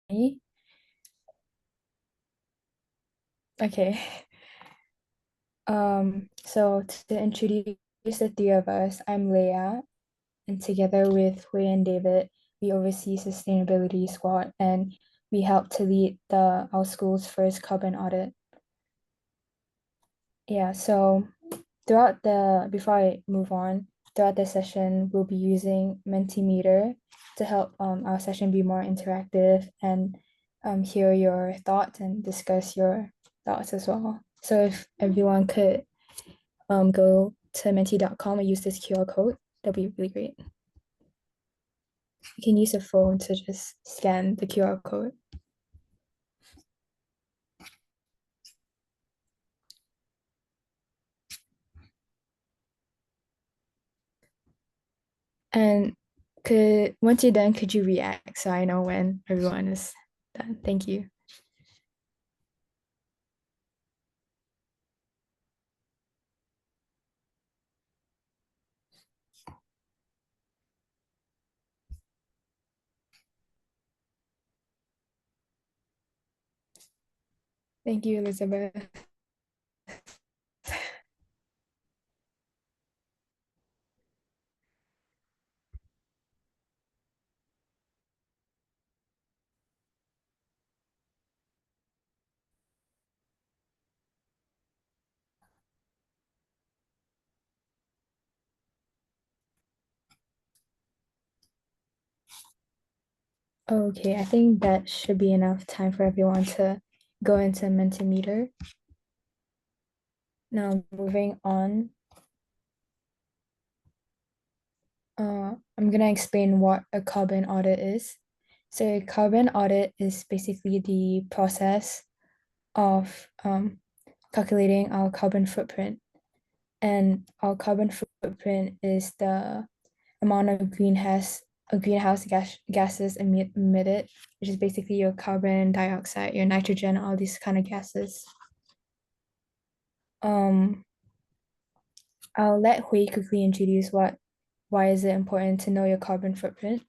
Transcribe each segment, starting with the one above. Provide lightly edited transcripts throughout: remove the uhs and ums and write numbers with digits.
Me? Okay. So to introduce the three of us, I'm Leia, and together with Leia and David, we oversee sustainability squad and we help to lead our school's first carbon audit. Yeah, so before I move on, throughout the session, we'll be using Mentimeter to help our session be more interactive and hear your thoughts and discuss your thoughts as well. So if everyone could go to menti.com and use this QR code, that'd be really great. You can use a phone to just scan the QR code. And once you're done, could you react so I know when everyone is done? Thank you. Thank you, Elizabeth. Okay, I think that should be enough time for everyone to go into Mentimeter. Now, moving on, I'm gonna explain what a carbon audit is. So a carbon audit is basically the process of calculating our carbon footprint. And our carbon footprint is the amount of greenhouse gases emitted, which is basically your carbon dioxide, your nitrogen, all these kind of gases. Um, I'll let Hui quickly introduce why is it important to know your carbon footprint.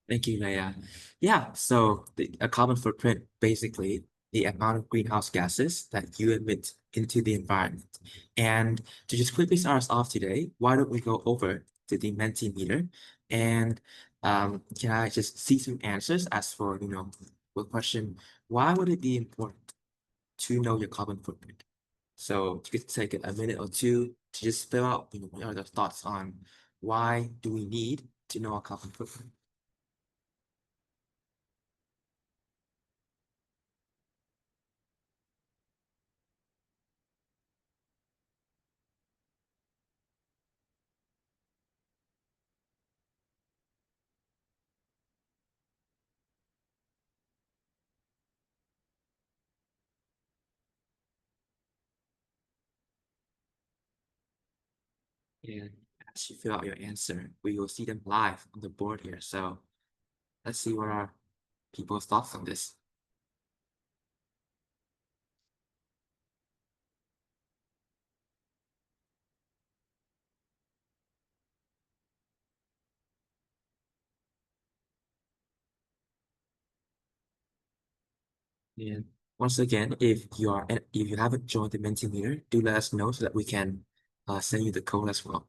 Thank you, Leia. Yeah, so a carbon footprint, basically the amount of greenhouse gases that you emit into the environment. And to just quickly start us off today, why don't we go over to the Mentimeter and can I just see some answers as for, the question, why would it be important to know your carbon footprint? So you could take a minute or two to just fill out, your thoughts on why do we need to know our carbon footprint? And as you fill out your answer, we will see them live on the board here. So let's see what are people's thoughts on this. And once again, if you haven't joined the Mentimeter, do let us know so that we can send you the code as well.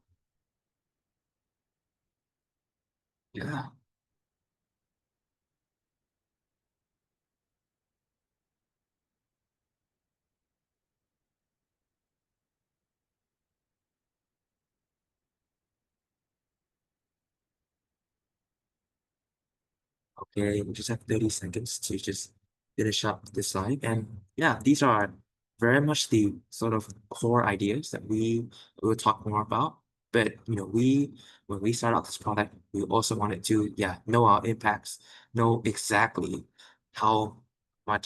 Yeah. Okay, we just have 30 seconds to just finish up this slide. And yeah, these are very much the sort of core ideas that we will talk more about. But when we start out this product, we also wanted to, yeah, know our impacts, know exactly how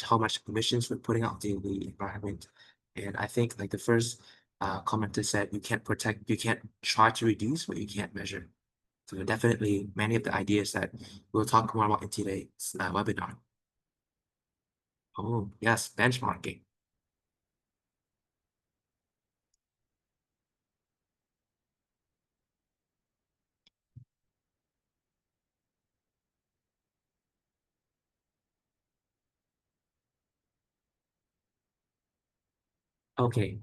how much emissions we're putting out in the environment. And I think like the first commenter said, you can't try to reduce what you can't measure. So definitely many of the ideas that we'll talk more about in today's webinar. Oh, yes, benchmarking. Okay,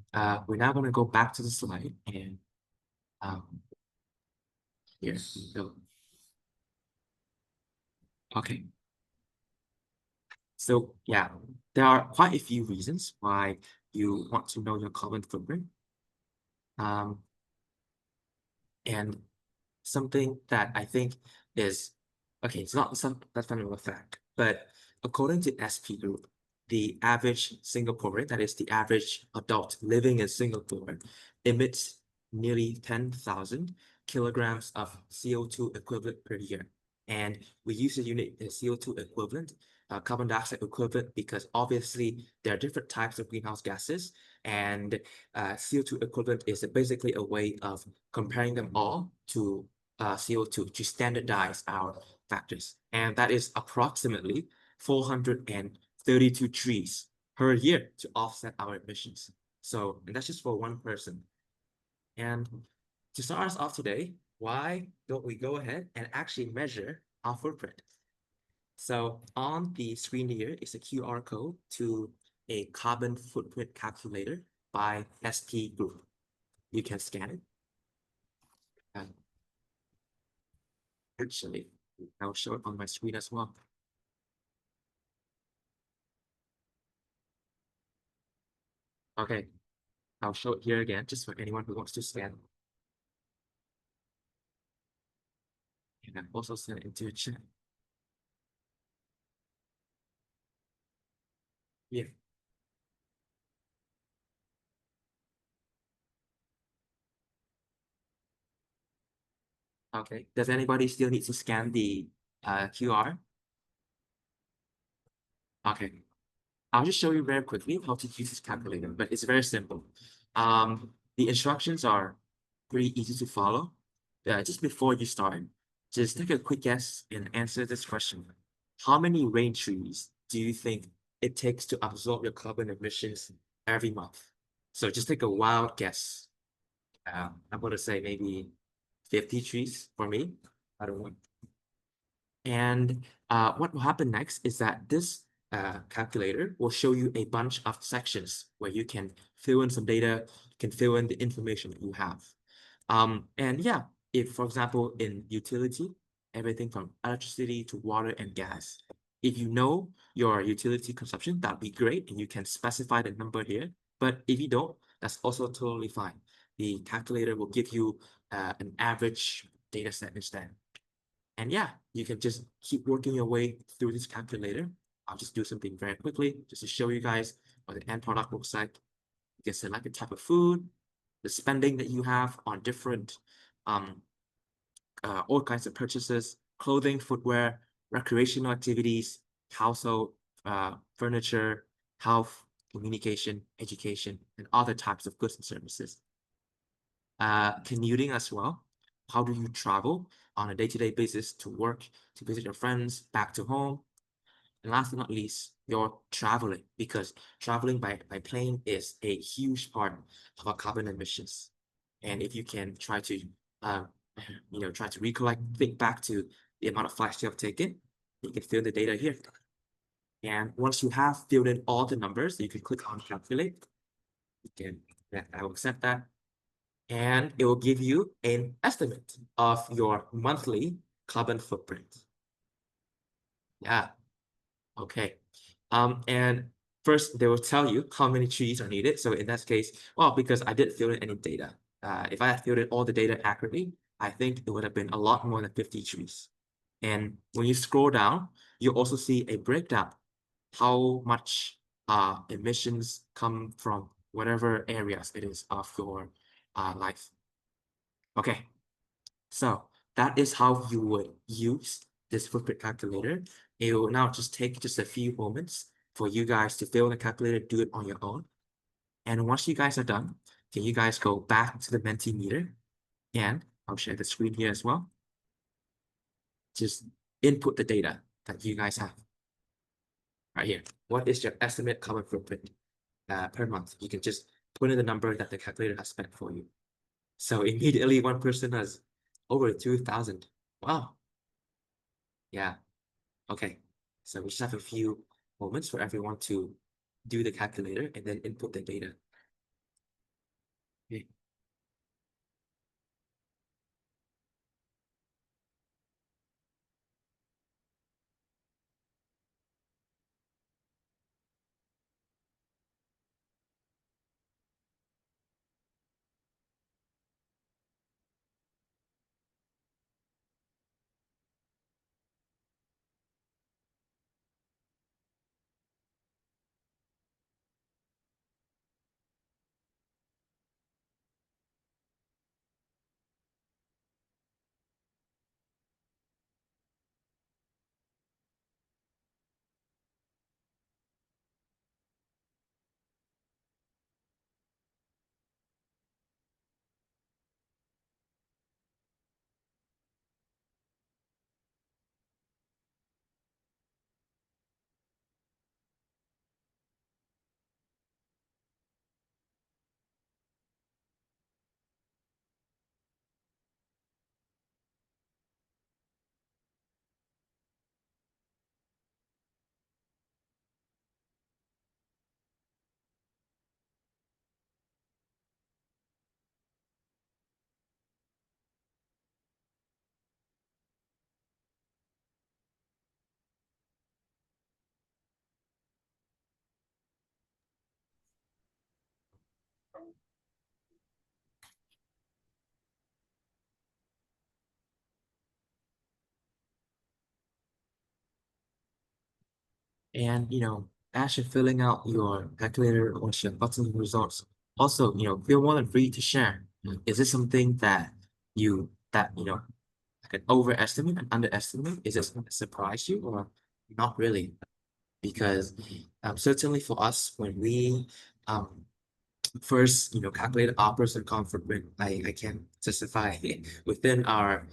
we're now going to go back to the slide and here we go. Okay, so yeah, there are quite a few reasons why you want to know your carbon footprint. Um, and something that I think is okay, it's not some that's kind of a fact, but according to SP Group, the average Singaporean, that is the average adult living in Singapore, emits nearly 10,000 kilograms of CO2 equivalent per year. And we use the unit CO2 equivalent, carbon dioxide equivalent, because obviously there are different types of greenhouse gases, and CO2 equivalent is basically a way of comparing them all to CO2 to standardize our factors. And that is approximately 432 trees per year to offset our emissions. So, and that's just for one person. And to start us off today, why don't we go ahead and actually measure our footprint? So on the screen here is a QR code to a carbon footprint calculator by SP Group. You can scan it. And actually, I'll show it on my screen as well. Okay, I'll show it here again, just for anyone who wants to scan. And I've also sent it into a chat. Yeah, okay. Does anybody still need to scan the QR? Okay, I'll just show you very quickly how to use this calculator, but it's very simple. The instructions are pretty easy to follow. Just before you start, just take a quick guess and answer this question. How many rain trees do you think it takes to absorb your carbon emissions every month? So just take a wild guess. I'm going to say maybe 50 trees for me. I don't know. And what will happen next is that this calculator will show you a bunch of sections where you can fill in some data, can fill in the information that you have. And yeah, if, for example, in utility, everything from electricity to water and gas, if you know your utility consumption, that'd be great, and you can specify the number here. But if you don't, that's also totally fine. The calculator will give you an average data set instead. And yeah, you can just keep working your way through this calculator. I'll just do something very quickly just to show you guys what the end product looks like. You can select the type of food, the spending that you have on different um, all kinds of purchases, clothing, footwear, recreational activities, household furniture, health, communication, education, and other types of goods and services. Commuting as well. How do you travel on a day-to-day basis to work, to visit your friends, back to home? And last but not least, you're traveling, because traveling by plane is a huge part of our carbon emissions. And if you can try to, uh, try to recollect, think back to the amount of flights you have taken, you can fill the data here. And once you have filled in all the numbers, you can click on calculate. You can, yeah, I will accept that. And it will give you an estimate of your monthly carbon footprint. Yeah, okay. And first they will tell you how many trees are needed. So in that case, well, because I didn't fill in any data. If I had filled in all the data accurately, I think it would have been a lot more than 50 trees. And when you scroll down, you also see a breakdown, how much emissions come from whatever areas it is of your life. Okay, so that is how you would use this footprint calculator. It will now just take just a few moments for you guys to fill in the calculator, do it on your own. And once you guys are done, can you guys go back to the Mentimeter, and I'll share the screen here as well. Just input the data that you guys have right here. What is your estimate carbon footprint per month? You can just put in the number that the calculator has spent for you. So immediately one person has over 2,000. Wow. Yeah. Okay, so we just have a few moments for everyone to do the calculator and then input the data. And as you're filling out your calculator, once you've gotten the results, also, feel more than free to share. Is this something that like an overestimate and underestimate? Is it something that surprised you or not really? Because certainly for us, when we um first, calculated our percent confidence rate, I can testify within our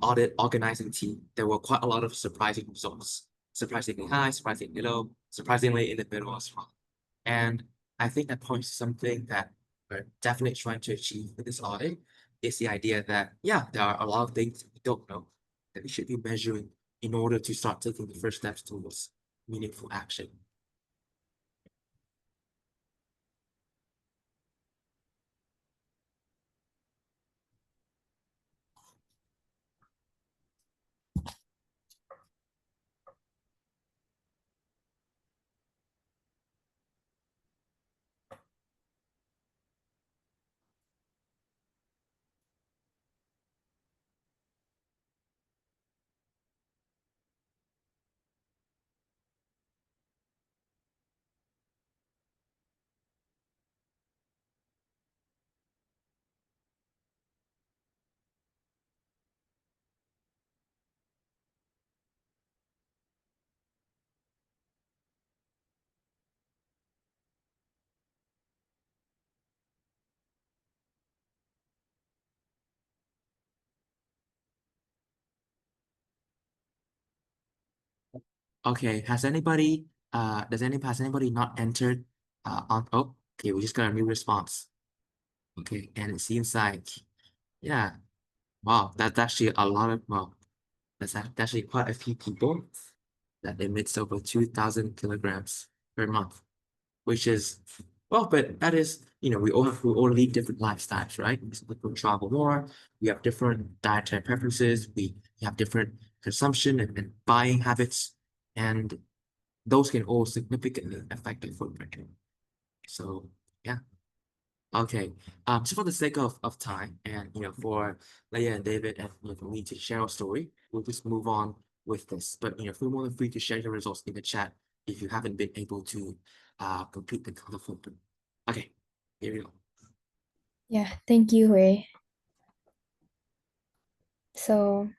audit organizing team, there were quite a lot of surprising results. Surprisingly high, surprisingly low, surprisingly in the middle as well. And I think that points to something that we're definitely trying to achieve with this audit is the idea that, yeah, there are a lot of things we don't know that we should be measuring in order to start taking the first steps towards meaningful action. Okay, has anybody not entered on oh okay, we just got a new response. Okay, and it seems like yeah, wow, that's actually a lot of well, that's actually quite a few people that emits over 2,000 kilograms per month, which is well, but that is, we all lead different lifestyles, right? Some people travel more, we have different dietary preferences, we have different consumption and buying habits, and those can all significantly affect the footprint. So yeah. Okay. So for the sake of time and for Leia and David and for me to share our story, we'll just move on with this. But feel more than free to share your results in the chat if you haven't been able to complete the footprint. Okay, here we go. Yeah, thank you, Hui. So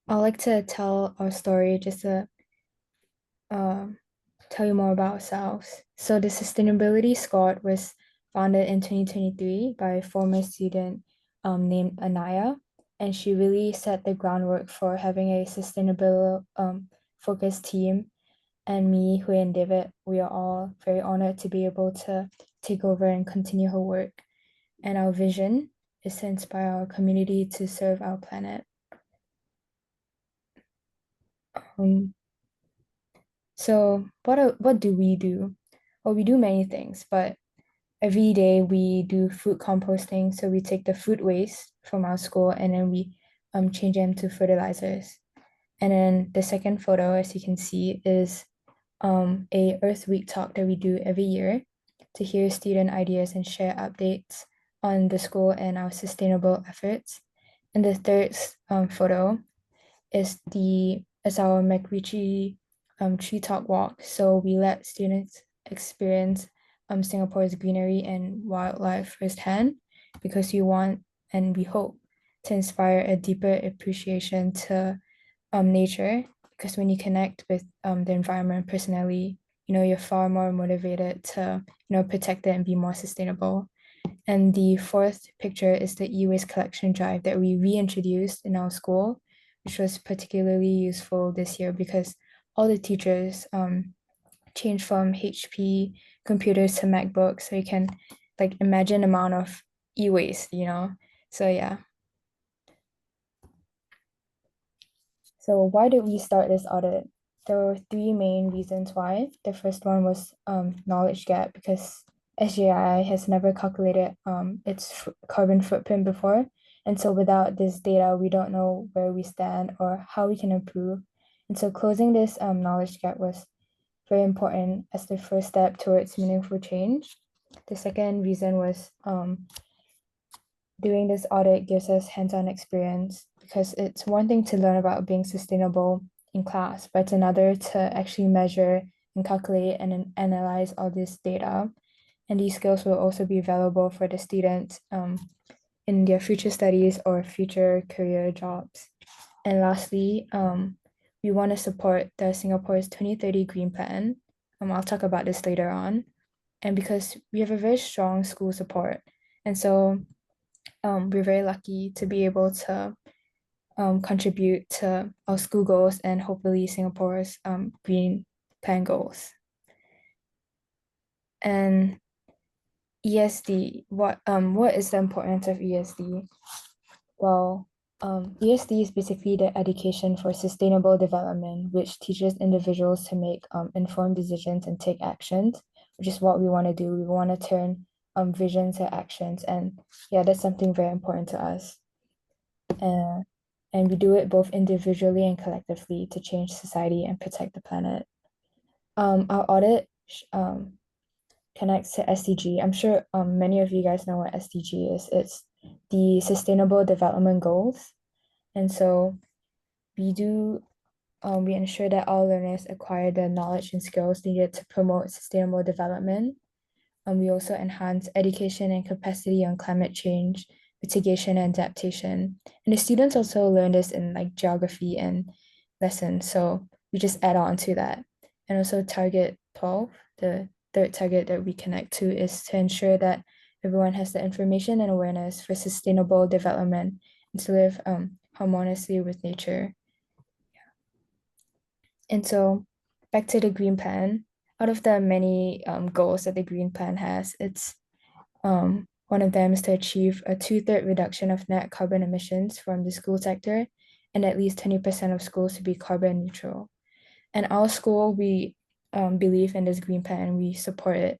I'd like to tell our story just to um, tell you more about ourselves. So the Sustainability Squad was founded in 2023 by a former student named Anaya, and she really set the groundwork for having a sustainable focused team. And me, Hui, and David, we are all very honored to be able to take over and continue her work. And our vision is to inspire our community to serve our planet. Um, so what do we do? Well, we do many things, but every day we do food composting. So we take the food waste from our school and then we change them to fertilizers. And then the second photo, as you can see, is a Earth Week talk that we do every year to hear student ideas and share updates on the school and our sustainable efforts. And the third photo is our McRitchie tree talk walk. So we let students experience Singapore's greenery and wildlife firsthand because we want and we hope to inspire a deeper appreciation to nature. Because when you connect with the environment personally, you're far more motivated to protect it and be more sustainable. And the fourth picture is the e-waste collection drive that we reintroduced in our school, which was particularly useful this year because all the teachers changed from HP computers to MacBooks. So you can like imagine the amount of e-waste. So yeah. So why did we start this audit? There were three main reasons why. The first one was knowledge gap because SJI has never calculated its carbon footprint before. And so without this data, we don't know where we stand or how we can improve. And so closing this knowledge gap was very important as the first step towards meaningful change. The second reason was doing this audit gives us hands-on experience because it's one thing to learn about being sustainable in class, but it's another to actually measure and calculate and analyze all this data. And these skills will also be valuable for the students in their future studies or future career jobs. And lastly, we want to support the Singapore's 2030 Green Plan. I'll talk about this later on. And because we have a very strong school support. And so we're very lucky to be able to contribute to our school goals and hopefully Singapore's green plan goals. And ESD, what is the importance of ESD? Well, ESD is basically the education for sustainable development, which teaches individuals to make informed decisions and take actions, which is what we want to do. We want to turn vision to actions, and yeah, that's something very important to us. Uh, and we do it both individually and collectively to change society and protect the planet. Our audit connects to SDG. I'm sure many of you guys know what SDG is. It's the Sustainable Development Goals. And so we ensure that all learners acquire the knowledge and skills needed to promote sustainable development. We also enhance education and capacity on climate change, mitigation, and adaptation. And the students also learn this in like geography and lessons. So we just add on to that. And also target 12, the third target that we connect to is to ensure that everyone has the information and awareness for sustainable development and to live harmoniously with nature. And so back to the Green Plan, out of the many goals that the Green Plan has, it's one of them is to achieve a two-third reduction of net carbon emissions from the school sector and at least 20% of schools to be carbon neutral. And our school, we believe in this Green Plan, we support it.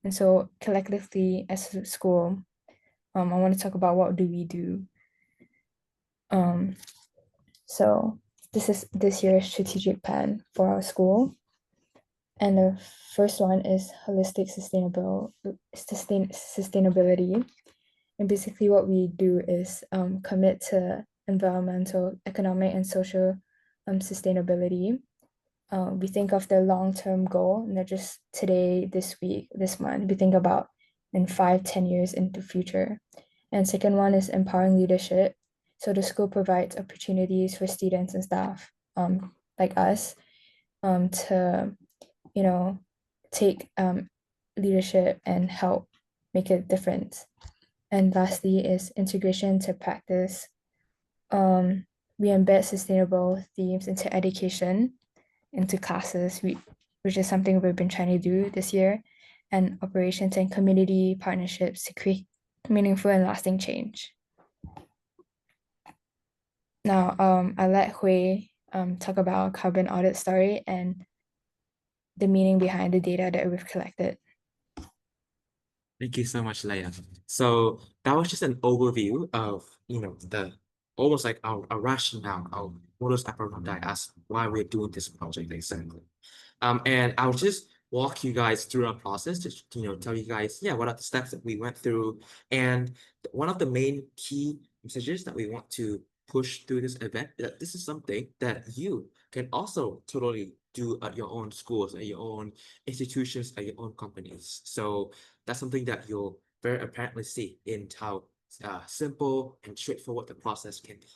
And so collectively as a school, I want to talk about what do we do. Um, so this is this year's strategic plan for our school. And the first one is holistic sustainability. And basically what we do is commit to environmental, economic, and social sustainability. We think of the long-term goal, not just today, this week, this month. We think about in 5, 10 years into the future. And second one is empowering leadership. So the school provides opportunities for students and staff like us to take leadership and help make a difference. And lastly is integration to practice. We embed sustainable themes into education, into classes, which is something we've been trying to do this year, and operations and community partnerships to create meaningful and lasting change. Now, I let Hui talk about carbon audit story and the meaning behind the data that we've collected. Thank you so much, Leia. So that was just an overview of, the almost like our rationale, our modus operandi as why we're doing this project exactly. And I'll just walk you guys through our process to, tell you guys, yeah, what are the steps that we went through. And one of the main key messages that we want to push through this event, that this is something that you can also totally do at your own schools, at your own institutions, at your own companies. So that's something that you'll very apparently see in how simple and straightforward the process can be.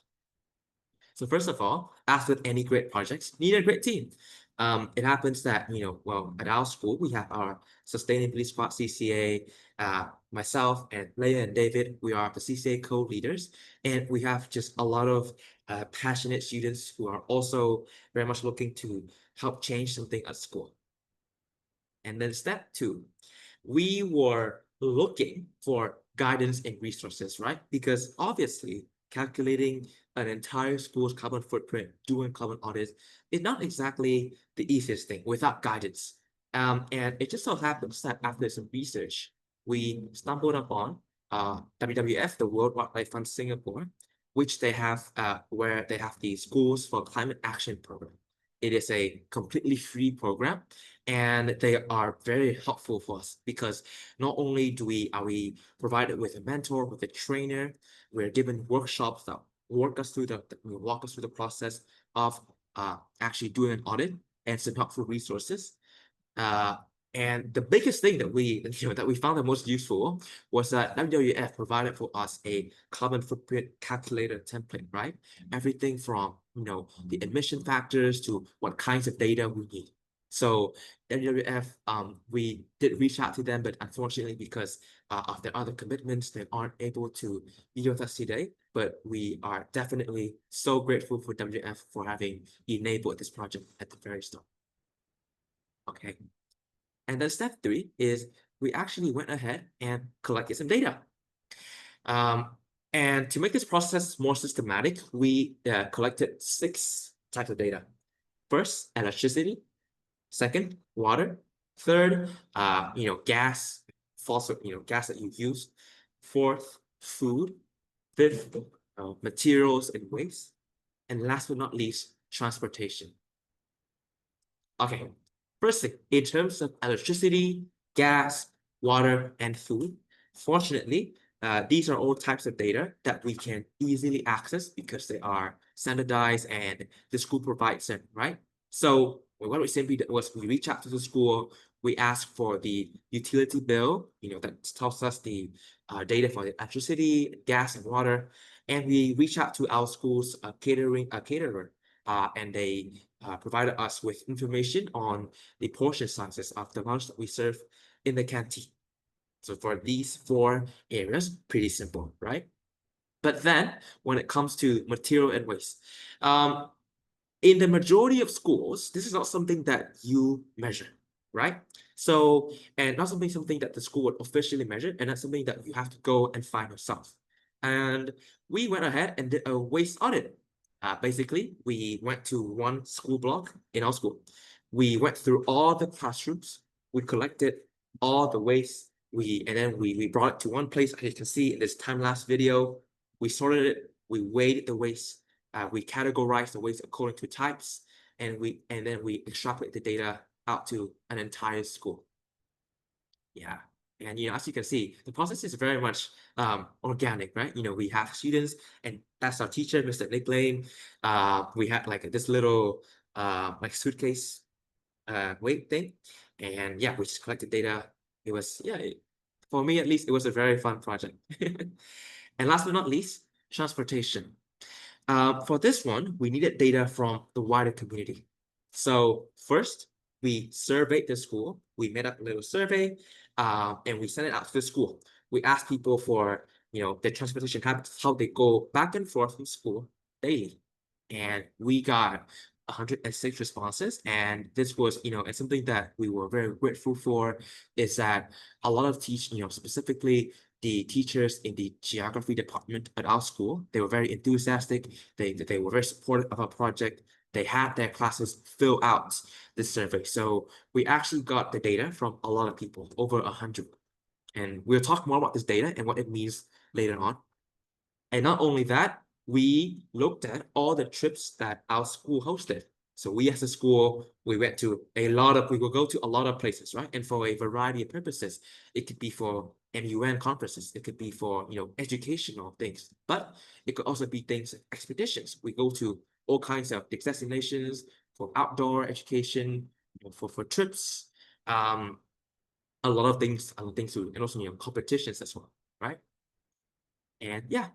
So first of all, as with any great projects, need a great team. It happens that, well, at our school, we have our Sustainability Squad CCA, myself and Leia and David, we are the CCA co-leaders, and we have just a lot of passionate students who are also very much looking to help change something at school. And then step two, we were looking for guidance and resources, right? Because obviously calculating an entire school's carbon footprint, doing carbon audits is not exactly the easiest thing without guidance. And it just so happens that after some research, we stumbled upon WWF, the World Wildlife Fund Singapore, which they have where they have the Schools for Climate Action program. It is a completely free program And they are very helpful for us because not only are we provided with a mentor, with a trainer, we're given workshops that walk us through the process of actually doing an audit and some helpful resources. Uh, and the biggest thing that we found the most useful was that WWF provided for us a carbon footprint calculator template, right? Everything from the emission factors to what kinds of data we need. So WWF, we did reach out to them, but unfortunately, because of their other commitments, they aren't able to be with us today. But we are definitely so grateful for WWF for having enabled this project at the very start. Okay. And then step 3 is we actually went ahead and collected some data. And to make this process more systematic, we collected 6 types of data. First, electricity. Second, water. Third, gas, fossil, gas that you use. Fourth, food. Fifth, materials and waste. And last but not least, transportation. Okay, firstly, in terms of electricity, gas, water, and food, fortunately, these are all types of data that we can easily access because they are standardized and the school provides them, right? So what we simply did was we reach out to the school, we ask for the utility bill, that tells us the data for the electricity, gas, and water, and we reach out to our school's caterer, and they provided us with information on the portion sizes of the lunch that we serve in the canteen. So for these 4 areas, pretty simple, right? But then when it comes to material and waste, in the majority of schools, this is not something that you measure, right? So, and not something that the school would officially measure, and that's something that you have to go and find yourself. And we went ahead and did a waste audit. Basically, we went to one school block in our school. We went through all the classrooms. We collected all the waste. And then we brought it to one place. As you can see in this time-lapse video, we sorted it. We weighed the waste. We categorize the waste according to types, and then we extrapolate the data out to an entire school. Yeah. And as you can see, the process is very much organic, right? We have students, and that's our teacher, Mr. Nick Lane. We had like this little like suitcase weight thing, and yeah, we just collected data. It was for me at least, it was a very fun project. And last but not least, transportation. For this one, we needed data from the wider community. So first, we surveyed the school. We made up a little survey, and we sent it out to the school. We asked people for, their transportation habits, how they go back and forth from school daily. And we got 106 responses. And this was, and something that we were very grateful for is that a lot of teachers, specifically the teachers in the geography department at our school, they were very enthusiastic. They were very supportive of our project. They had their classes fill out this survey. So we actually got the data from a lot of people, over 100. And we'll talk more about this data and what it means later on. And not only that, we looked at all the trips that our school hosted. So we as a school, we will go to a lot of places, right? And for a variety of purposes, it could be for MUN conferences, it could be for, educational things, but it could also be things like expeditions. We go to all kinds of destinations for outdoor education, for trips, a lot of things, too, and also, competitions as well, right? And yeah,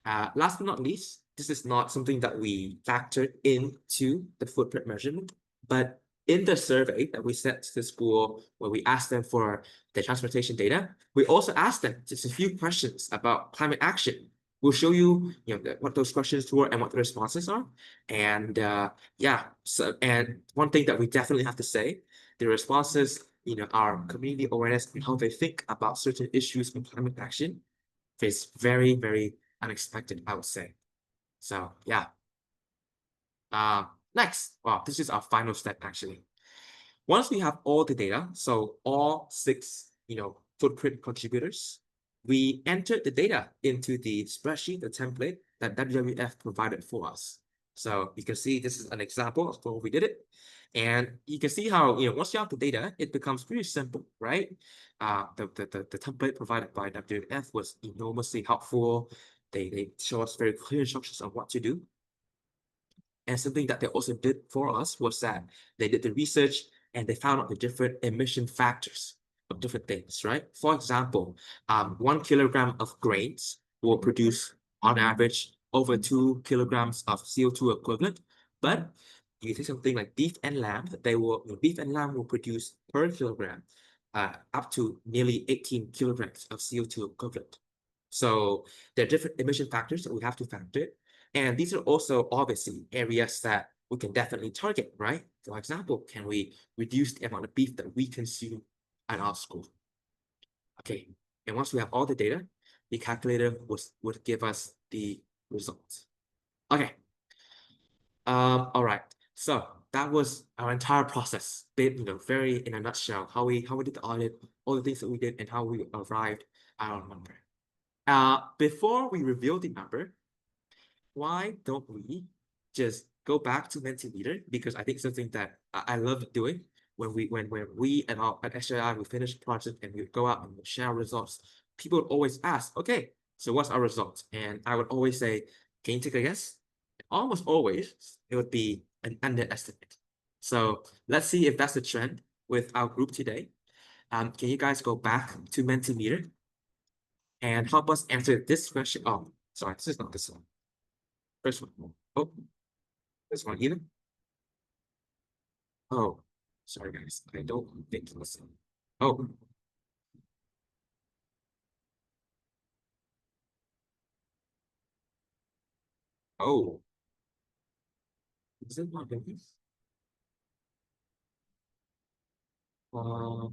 last but not least, this is not something that we factored into the footprint measurement, but in the survey that we sent to the school, where we asked them for the transportation data, we also asked them just a few questions about climate action. We'll show you, what those questions were and what the responses are. And yeah, and one thing that we definitely have to say, the responses, our community awareness and how they think about certain issues in climate action is very, very unexpected, I would say. So yeah. Next, well, this is our final step actually. Once we have all the data, so all 6, footprint contributors, we entered the data into the spreadsheet, the template that WWF provided for us. So you can see this is an example of how we did it. And you can see how, once you have the data, it becomes pretty simple, right? The template provided by WF was enormously helpful. They show us very clear instructions on what to do. And something that they also did for us was that they did the research and they found out the different emission factors of different things, right? For example, 1 kilogram of grains will produce, on average, over 2 kilograms of CO2 equivalent. But you take something like beef and lamb, beef and lamb will produce per kilogram up to nearly 18 kilograms of CO2 equivalent. So there are different emission factors that we have to factor. And these are also obviously areas that we can definitely target, right? For example, can we reduce the amount of beef that we consume at our school? Okay, and once we have all the data, the calculator would give us the results. Okay, all right. So that was our entire process, very in a nutshell, how we did the audit, all the things that we did, and how we arrived at our number. Before we reveal the number, why don't we just go back to Mentimeter? Because I think something that I love doing when we at SJI we finish the project and we go out and we share results, people would always ask, okay, so what's our results? And I would always say, can you take a guess? Almost always it would be an underestimate. So let's see if that's the trend with our group today. Can you guys go back to Mentimeter and help us answer this question? Oh, sorry, this is not this one. First one. Oh, this one either. Oh, sorry guys. I don't think it's. Oh, oh. Is it not working? Uh,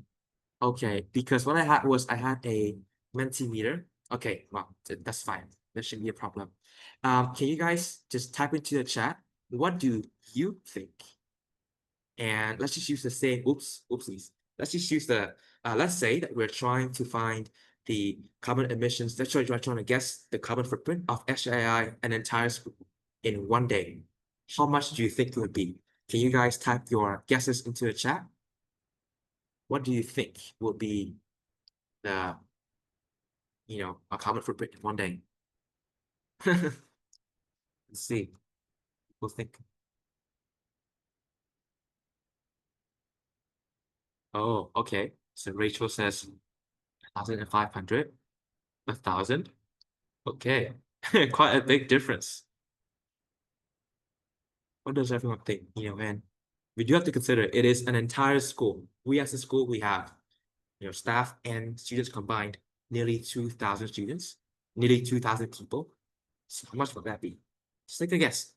okay, because what I had was I had a Mentimeter. Okay, well, that's fine. That shouldn't be a problem. Can you guys just type into the chat? What do you think? And let's just use the same, oopsies. Let's just use let's say that we're trying to find the carbon emissions. Let's try we're trying to guess the carbon footprint of SJI an entire school in one day. How much do you think it would be? Can you guys type your guesses into the chat? What do you think will be the, a carbon footprint in one day? Let's see. We'll think. Oh, okay. So Rachel says 1,500, 1,000. Okay, quite a big difference. What does everyone think? And we do have to consider it is an entire school. We as a school, we have, staff and students combined, nearly 2,000 students, nearly 2,000 people. So how much would that be? Just take a guess.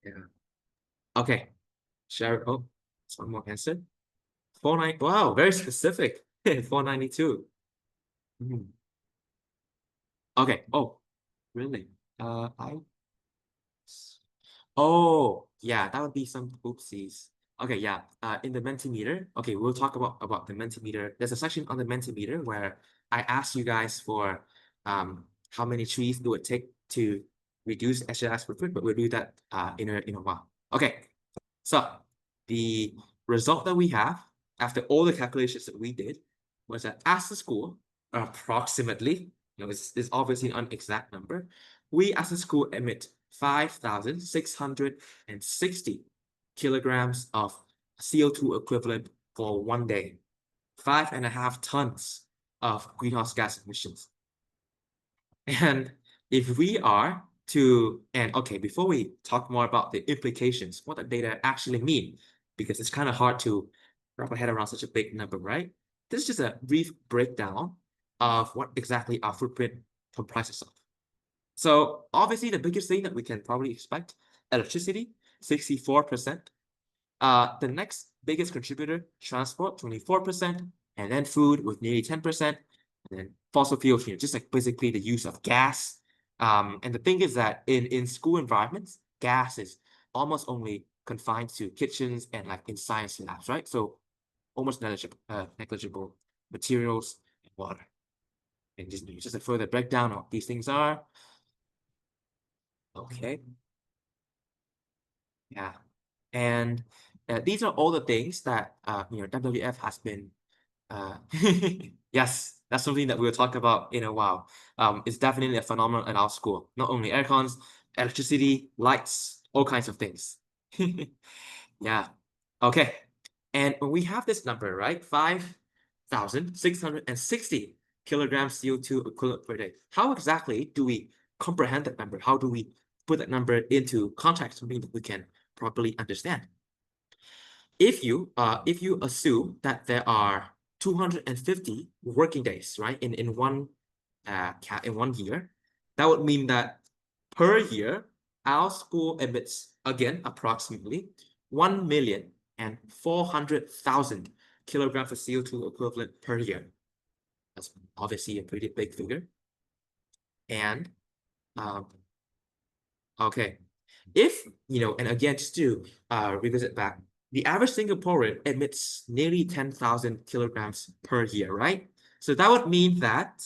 Yeah. Okay. Share. Oh, it's one more answer. 49. Wow, very specific. 492. Mhm. Okay. Oh, really? I Oh, yeah, that would be some oopsies. Okay, yeah. In the Mentimeter, okay, we'll talk about the Mentimeter. There's a section on the Mentimeter where I asked you guys for how many trees it would take to reduce SLS footprint, but we'll do that in a while. Okay, so the result that we have after all the calculations that we did was that as a school, approximately, it's obviously an exact number, we as a school emit 5,660 kilograms of CO2 equivalent for one day, 5.5 tons of greenhouse gas emissions. And if we are and okay, before we talk more about the implications, what the data actually mean, because it's kind of hard to wrap our head around such a big number, right? This is just a brief breakdown of what exactly our footprint comprises of. So obviously the biggest thing that we can probably expect, electricity, 64%. The next biggest contributor, transport, 24%, and then food with nearly 10%, and then fossil fuels, just like basically the use of gas. And the thing is that in school environments, gas is almost only confined to kitchens and like in science labs, right? So almost negligible materials and water. And just a further breakdown of what these things are. Okay. Yeah. And these are all the things that WWF has been yes, that's something that we'll talk about in a while. It's definitely a phenomenon at our school. Not only air cons, electricity, lights, all kinds of things. Yeah. Okay. And when we have this number, right? 5,660 kilograms CO2 equivalent per day. How exactly do we comprehend that number? How do we put that number into context, something that we can properly understand? If you assume that there are 250 working days, right, in one year, that would mean that per year our school emits again approximately 1,400,000 kilograms of CO2 equivalent per year. That's obviously a pretty big figure. And um, okay, and again, just to revisit back, the average Singaporean emits nearly 10,000 kilograms per year, right? So that would mean that,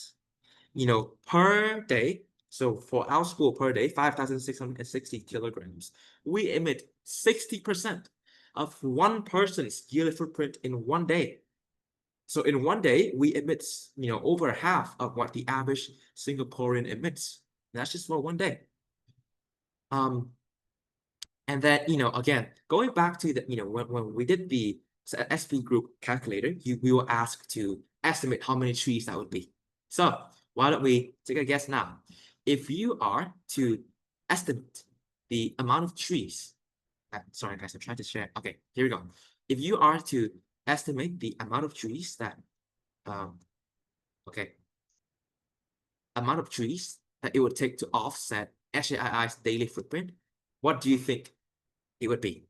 per day, so for our school per day, 5,660 kilograms, we emit 60% of one person's yearly footprint in one day. So in one day, we emit, over half of what the average Singaporean emits. That's just for one day. Um, And then, again, going back to the, when we did the SP group calculator, we were asked to estimate how many trees that would be. So why don't we take a guess now? If you are to estimate the amount of trees, sorry guys, I'm trying to share. Okay, here we go. If you are to estimate the amount of trees um, okay, amount of trees that it would take to offset SJII's daily footprint, what do you think it would be?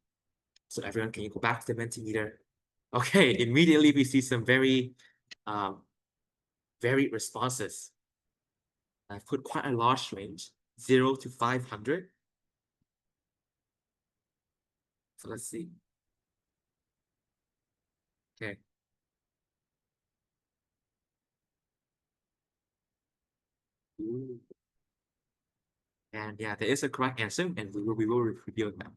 So everyone, can you go back to the Mentimeter? Okay, immediately we see some very varied responses. I've put quite a large range, 0 to 500. So let's see. Okay. Ooh. And yeah, there is a correct answer, and we will reveal that.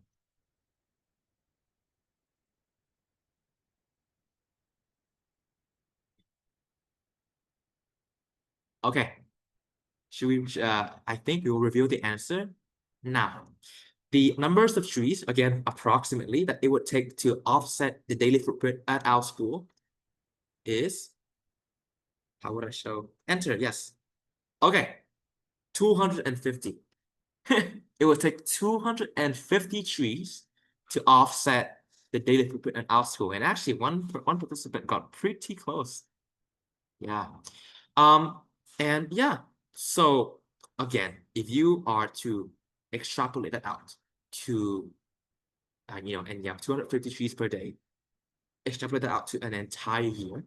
Okay. Should we? I think we will reveal the answer now. The numbers of trees, again, approximately, that it would take to offset the daily footprint at our school is, how would I show? Enter, yes. Okay, 250. It would take 250 trees to offset the daily footprint at our school. And actually, one participant got pretty close. Yeah. Um, and yeah, so again, if you are to extrapolate that out to, and yeah, 250 trees per day, extrapolate that out to an entire year.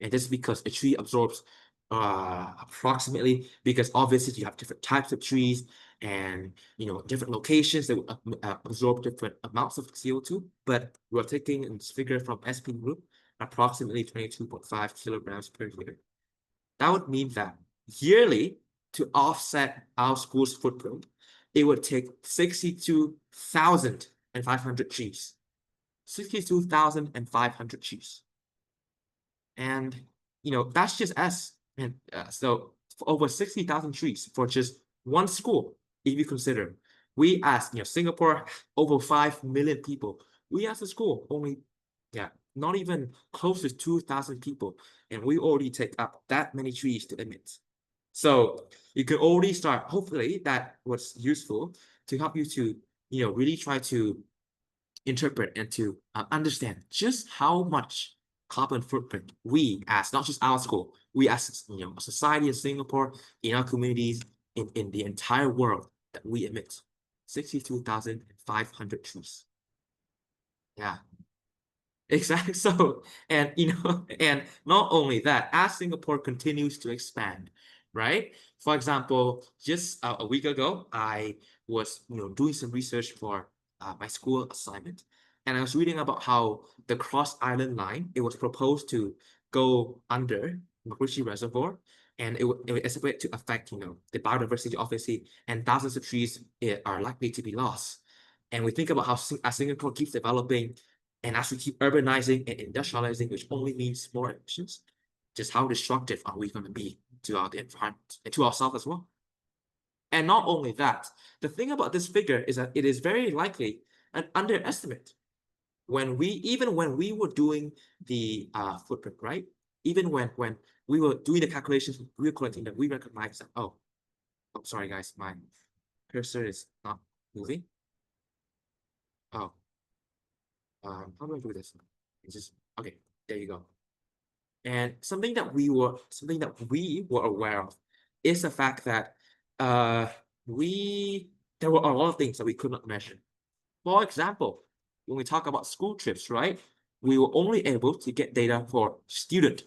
And this is because a tree absorbs approximately, because obviously you have different types of trees and different locations that will absorb different amounts of CO2. But we're taking this figure from SP group, approximately 22.5 kilograms per year. That would mean that yearly, to offset our school's footprint, it would take 62,500 trees. 62,500 trees. And, that's just us. And so for over 60,000 trees for just one school, if you consider, we as, Singapore, over 5 million people, we as a school only, yeah, not even close to 2,000 people. And we already take up that many trees to emit. So you can already start, hopefully that was useful to help you to, really try to interpret and to understand just how much carbon footprint we as not just our school, we as a society in Singapore, in our communities, in the entire world that we emit 62,500 trees. Yeah. Exactly. So, and and not only that, as Singapore continues to expand, right? For example, just a week ago, I was doing some research for my school assignment, and I was reading about how the Cross Island Line, it was proposed to go under Macritchie Reservoir, and it would estimate to affect, the biodiversity, obviously, and thousands of trees are likely to be lost. And we think about how as Singapore keeps developing, and as we keep urbanizing and industrializing, which only means more emissions, just how destructive are we going to be to our environment and to ourselves as well? And not only that, the thing about this figure is that it is very likely an underestimate. Even when we were doing the footprint, right? Even when we were doing the calculations, we were collecting them, we recognized that, oh, sorry guys, my cursor is not moving. Oh, how do I do this? It's just, okay, there you go. And something that we were aware of is the fact that there were a lot of things that we could not measure. For example, when we talk about school trips, right? We were only able to get data for student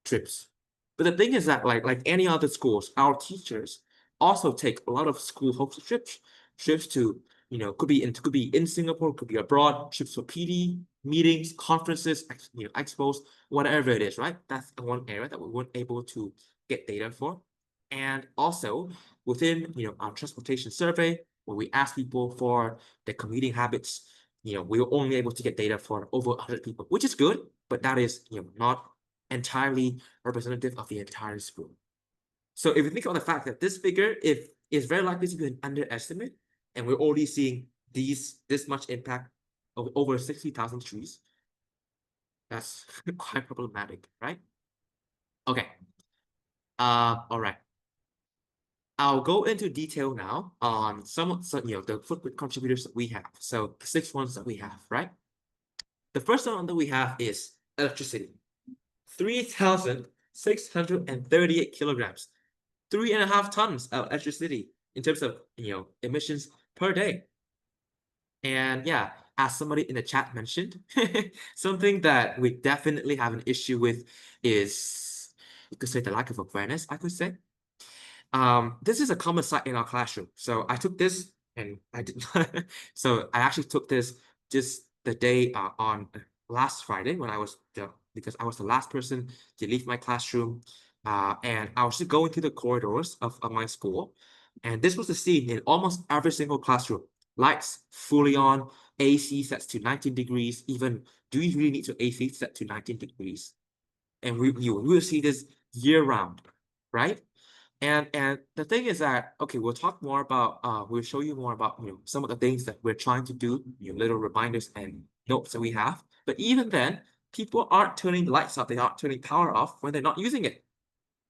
trips. But the thing is that, like any other schools, our teachers also take a lot of school hosted trips to, could be in Singapore, could be abroad, trips for PD, meetings, conferences, expos, whatever it is, right? That's the one area that we weren't able to get data for. And also within, our transportation survey, where we asked people for their commuting habits, we were only able to get data for over 100 people, which is good, but that is, not entirely representative of the entire school. So if you think about the fact that this figure is very likely to be an underestimate, and we're already seeing this much impact of over 60,000 trees, that's quite problematic, right? Okay. All right. I'll go into detail now on some the footprint contributors that we have. So the 6 ones that we have, right? The first one that we have is electricity. 3,638 kilograms, 3.5 tons of electricity in terms of emissions per day. And yeah, as somebody in the chat mentioned, something that we definitely have an issue with is, you could say, the lack of awareness, I could say. This is a common sight in our classroom. So I took this and I did not. So I actually took this just the day on last Friday when because I was the last person to leave my classroom. And I was just going through the corridors of my school. And this was the scene in almost every single classroom. Lights fully on, AC sets to 19 degrees. Even, do you really need to AC set to 19 degrees? And you will see this year round, right? And the thing is that, okay, we'll talk more about we'll show you more about some of the things that we're trying to do, little reminders and notes that we have. But even then, people aren't turning the lights off, they aren't turning power off when they're not using it.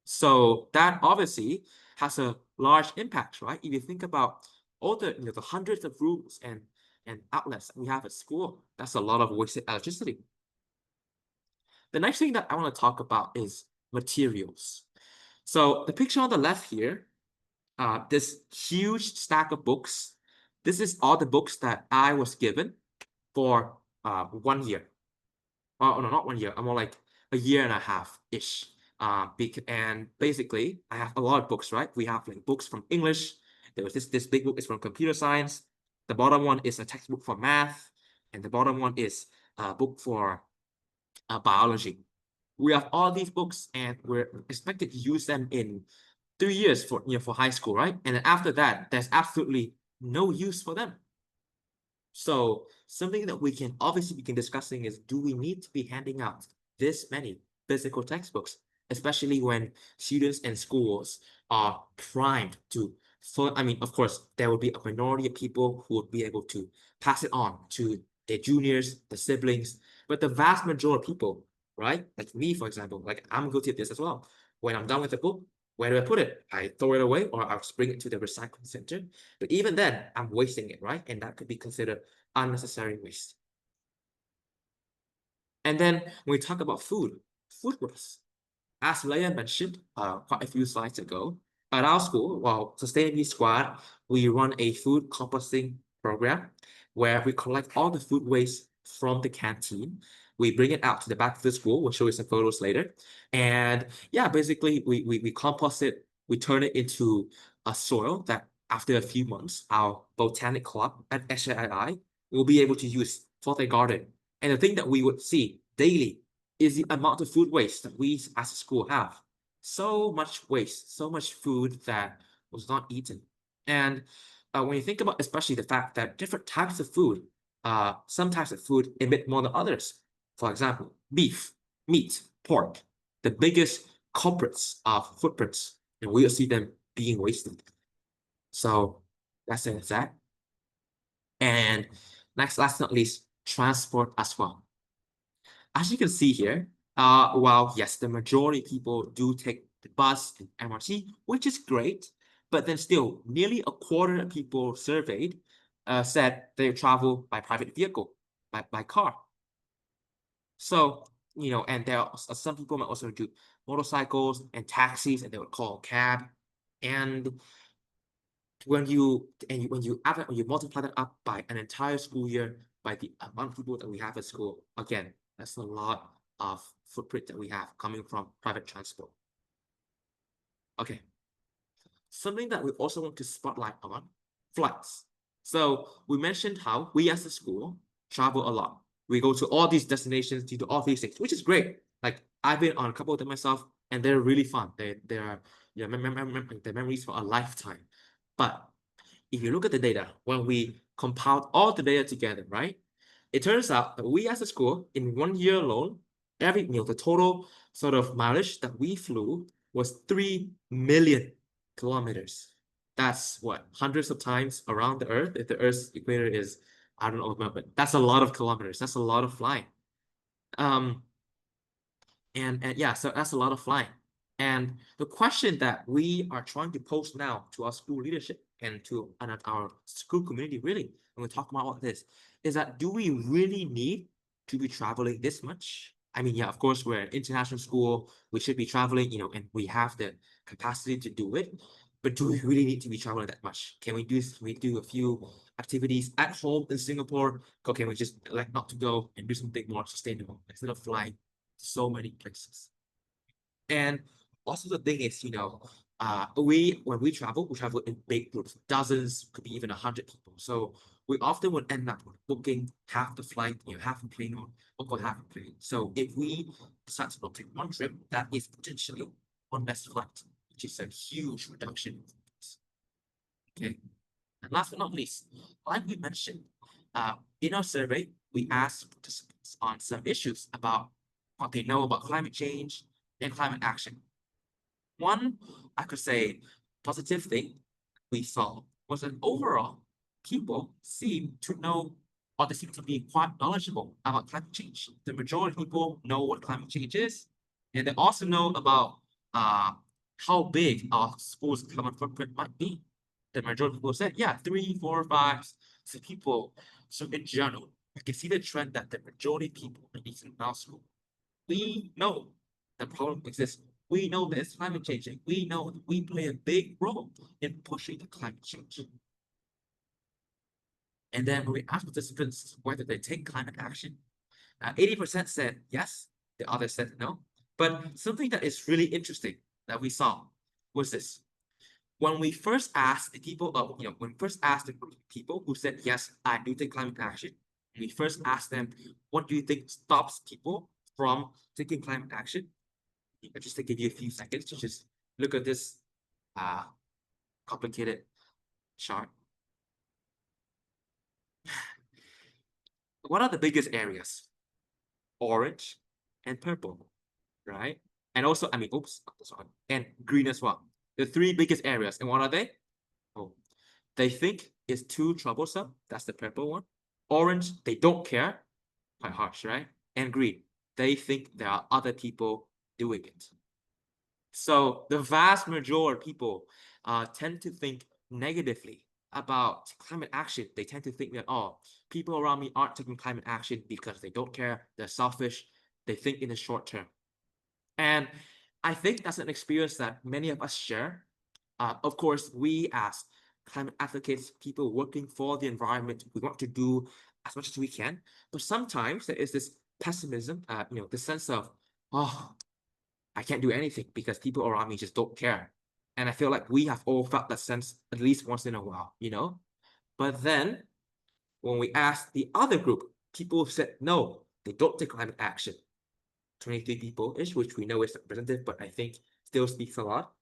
So that obviously has a large impact, right? If you think about all the the hundreds of rooms and outlets that we have at school, that's a lot of wasted electricity. The next thing that I want to talk about is materials. So the picture on the left here, this huge stack of books. This is all the books that I was given for 1 year. Oh no, not 1 year. I'm more like a year and a half-ish. And basically, I have a lot of books, right? We have like books from English. There was this big book is from computer science. The bottom one is a textbook for math, and the bottom one is a book for biology. We have all these books, and we're expected to use them in 3 years for high school, right? And then after that, there's absolutely no use for them. So something that we can obviously begin discussing is, do we need to be handing out this many physical textbooks, especially when students and schools are primed to, I mean, of course, there will be a minority of people who would be able to pass it on to their juniors, the siblings, but the vast majority of people, right? Like me, for example, like I'm guilty of this as well. When I'm done with the book, where do I put it? I throw it away, or I'll bring it to the recycling center. But even then, I'm wasting it, right? And that could be considered unnecessary waste. And then when we talk about food waste. As Leia mentioned quite a few slides ago, at our school, well, Sustainability Squad, we run a food composting program where we collect all the food waste from the canteen. We bring it out to the back of the school. We'll show you some photos later. And yeah, basically, we compost it. We turn it into a soil that after a few months, our botanic club at SJII will be able to use for their garden. And the thing that we would see daily is the amount of food waste that we as a school have. So much waste, so much food that was not eaten. And when you think about especially the fact that different types of food, some types of food emit more than others. For example, beef, meat, pork, the biggest culprits of footprints, and we'll see them being wasted. So that's that. And next, last but not least, transport as well. As you can see here, while yes, the majority of people do take the bus and MRT, which is great, but then still, nearly a quarter of people surveyed said they travel by private vehicle, by car. So, and there are some people might also do motorcycles and taxis, and they would call a cab. And when you multiply that up by an entire school year, by the amount of people that we have at school, again, that's a lot of footprint that we have coming from private transport. Okay, something that we also want to spotlight on, flights. So we mentioned how we as a school travel a lot. We go to all these destinations, to do all these things, which is great. Like I've been on a couple of them myself, and they're really fun. They are the memories for a lifetime. But if you look at the data, when we compiled all the data together, right? It turns out that we as a school, in 1 year alone, the total sort of mileage that we flew was 3 million kilometers. That's what, hundreds of times around the Earth. If the Earth's equator is, I don't know, but that's a lot of kilometers. That's a lot of flying. Um, and yeah, so that's a lot of flying. And the question that we are trying to pose now to our school leadership and to our school community, really, when we talk about this, is that do we really need to be traveling this much? I mean, yeah, of course, we're an international school. We should be traveling, and we have the capacity to do it. But do we really need to be traveling that much? Can we do a few activities at home in Singapore? Or can we just elect not to go and do something more sustainable instead of flying so many places? And also the thing is, when we travel in big groups, dozens, could be even 100 people. So we often would end up booking half the flight, half the plane, or half the plane. So if we decide to not take one trip, that is potentially one less flight, which is a huge reduction. Okay. And last but not least, like we mentioned, in our survey, we asked participants on some issues about what they know about climate change and climate action. One, I could say, positive thing we saw was that overall, people seem to know, or they seem to be quite knowledgeable about climate change. The majority of people know what climate change is, and they also know about uh, how big our school's carbon footprint might be. The majority of people said, yeah, 3, 4, 5 so people. So in general, we can see the trend that the majority of people, at least in our school, we know the problem exists. We know that it's climate changing. We know that we play a big role in pushing the climate change. And then when we ask participants whether they take climate action, 80% said yes, the others said no. But something that is really interesting that we saw was this. When we first asked the people, when we first asked the group of people who said, yes, I do take climate action, we first asked them, what do you think stops people from taking climate action? Just to give you a few seconds to just look at this uh, complicated chart. What are the biggest areas? Orange and purple, right? And also, I mean, oops, sorry, and green as well. The three biggest areas. And what are they? Oh, they think it's too troublesome. That's the purple one. Orange, they don't care. Quite harsh, right? And green, they think there are other people doing it. So the vast majority of people tend to think negatively about climate action. They tend to think that, oh, people around me aren't taking climate action because they don't care, they're selfish, they think in the short term. And I think that's an experience that many of us share. Of course, we as climate advocates, people working for the environment, we want to do as much as we can. But sometimes there is this pessimism, the sense of, oh, I can't do anything because people around me just don't care. And I feel like we have all felt that sense at least once in a while, But then when we asked the other group, people said no, they don't take climate action. 23 people-ish, which we know is representative, but I think still speaks a lot.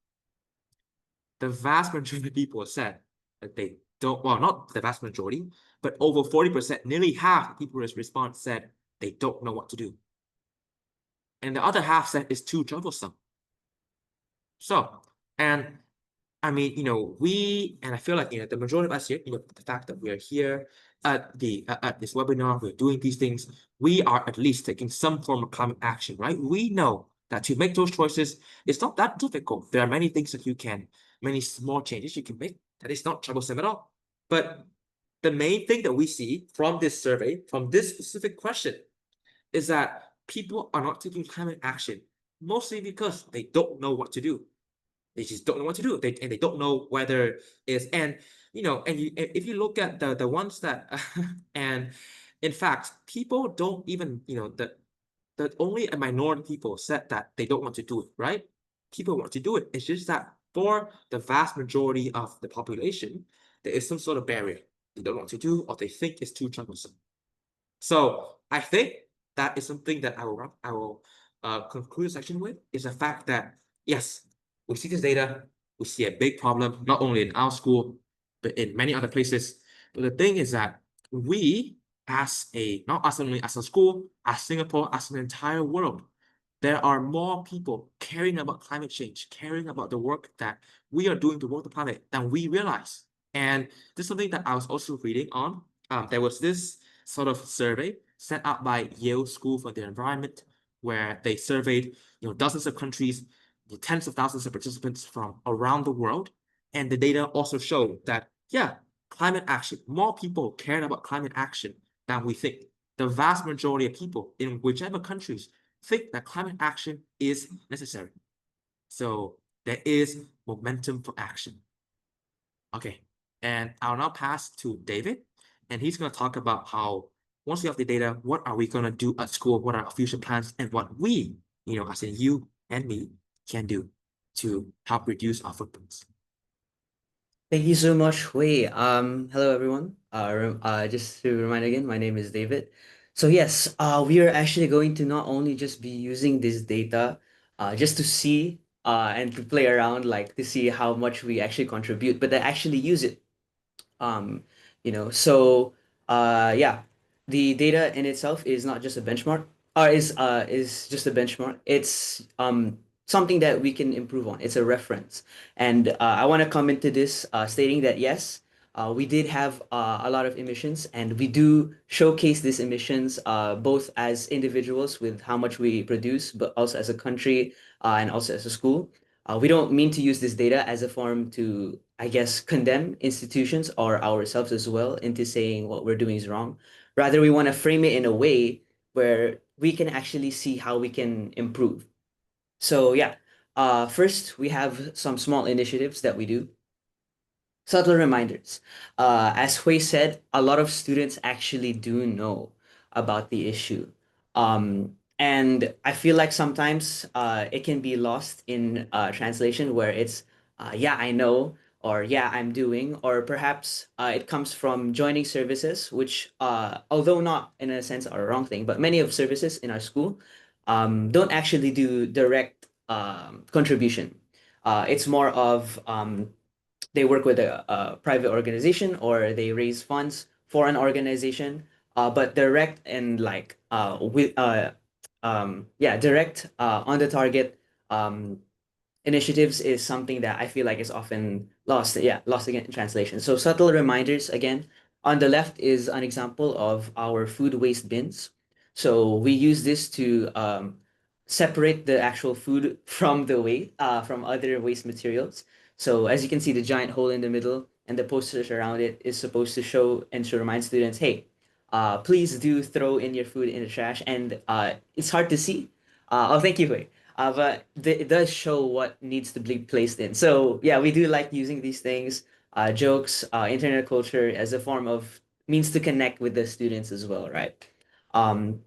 The vast majority of people said that they don't, well, not the vast majority, but over 40%, nearly half the people who respond said they don't know what to do. And the other half said it's too troublesome. So, and I mean, and I feel like, the majority of us here, the fact that we are here at this webinar, we're doing these things, we are at least taking some form of climate action, right? We know that to make those choices, it's not that difficult. There are many things that many small changes you can make that is not troublesome at all. But the main thing that we see from this survey, from this specific question, is that people are not taking climate action, mostly because they don't know what to do. They just don't know what to do. They don't know whether it's and if you look at the ones that and in fact people don't even that only a minority of people said that they don't want to do it, right? People want to do it. It's just that for the vast majority of the population, there is some sort of barrier. They don't want to do or they think it's too troublesome. So I think that is something that I will conclude the section with is the fact that yes, we see this data, we see a big problem not only in our school but in many other places. But the thing is that we, as a not as only as a school, as Singapore, as an entire world, there are more people caring about climate change, caring about the work that we are doing to work the planet than we realize. And this is something that I was also reading on. There was this sort of survey set up by Yale School for the Environment, where they surveyed dozens of countries, tens of thousands of participants from around the world. And the data also showed that, yeah, climate action, more people cared about climate action than we think. The vast majority of people in whichever countries think that climate action is necessary. So there is momentum for action. Okay, and I'll now pass to David, and he's going to talk about how once we have the data, what are we going to do at school? What are our future plans, and what we, as in you and me, can do to help reduce our footprints. Thank you so much, Wei. Hello everyone. Just to remind again, my name is David. So yes, we are actually going to not only just be using this data, just to see, and to play around, like to see how much we actually contribute, but to actually use it. Um, so yeah, the data in itself is not just a benchmark, or is just a benchmark. It's something that we can improve on. It's a reference, and I want to come into this stating that yes, we did have a lot of emissions, and we do showcase these emissions both as individuals with how much we produce, but also as a country and also as a school. We don't mean to use this data as a form to, I guess, condemn institutions or ourselves as well into saying what we're doing is wrong. Rather, we want to frame it in a way where we can actually see how we can improve. So yeah, first we have some small initiatives that we do. Subtle reminders. As Hui said, a lot of students actually do know about the issue. And I feel like sometimes it can be lost in translation where it's, yeah, I know, or yeah, I'm doing, or perhaps it comes from joining services, which, although not in a sense are a wrong thing, but many of services in our school don't actually do direct contribution. It's more of they work with a private organization or they raise funds for an organization, but direct and like with yeah, direct on the target um, initiatives is something that I feel like is often lost. Yeah, lost again in translation. So subtle reminders again. On the left is an example of our food waste bins. So we use this to separate the actual food from the waste, from other waste materials. So as you can see, the giant hole in the middle and the posters around it is supposed to show and to remind students, hey, please do throw in your food in the trash. And it's hard to see. Oh, thank you, Hui. But it does show what needs to be placed in. So yeah, we do like using these things, jokes, internet culture as a form of means to connect with the students as well, right? Um,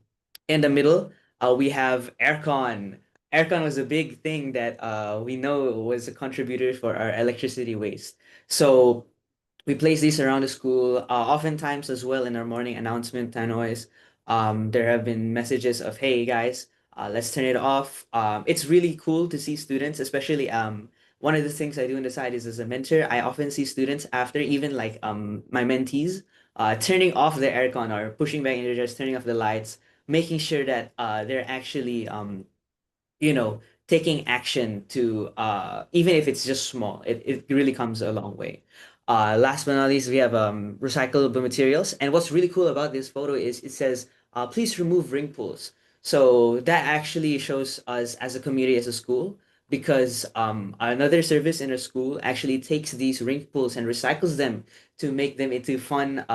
in the middle, we have aircon. Aircon was a big thing that we know was a contributor for our electricity waste. So we place these around the school, oftentimes as well in our morning announcement, Tanois. There have been messages of, hey guys, Let's turn it off. It's really cool to see students, especially one of the things I do on the side is as a mentor, I often see students after even like my mentees turning off the aircon or pushing back into just turning off the lights, making sure that they're actually you know, taking action to even if it's just small, it really comes a long way. Last but not least, we have recyclable materials. And what's really cool about this photo is it says, please remove ring pools. So that actually shows us as a community, as a school, because another service in our school actually takes these ring pools and recycles them to make them into fun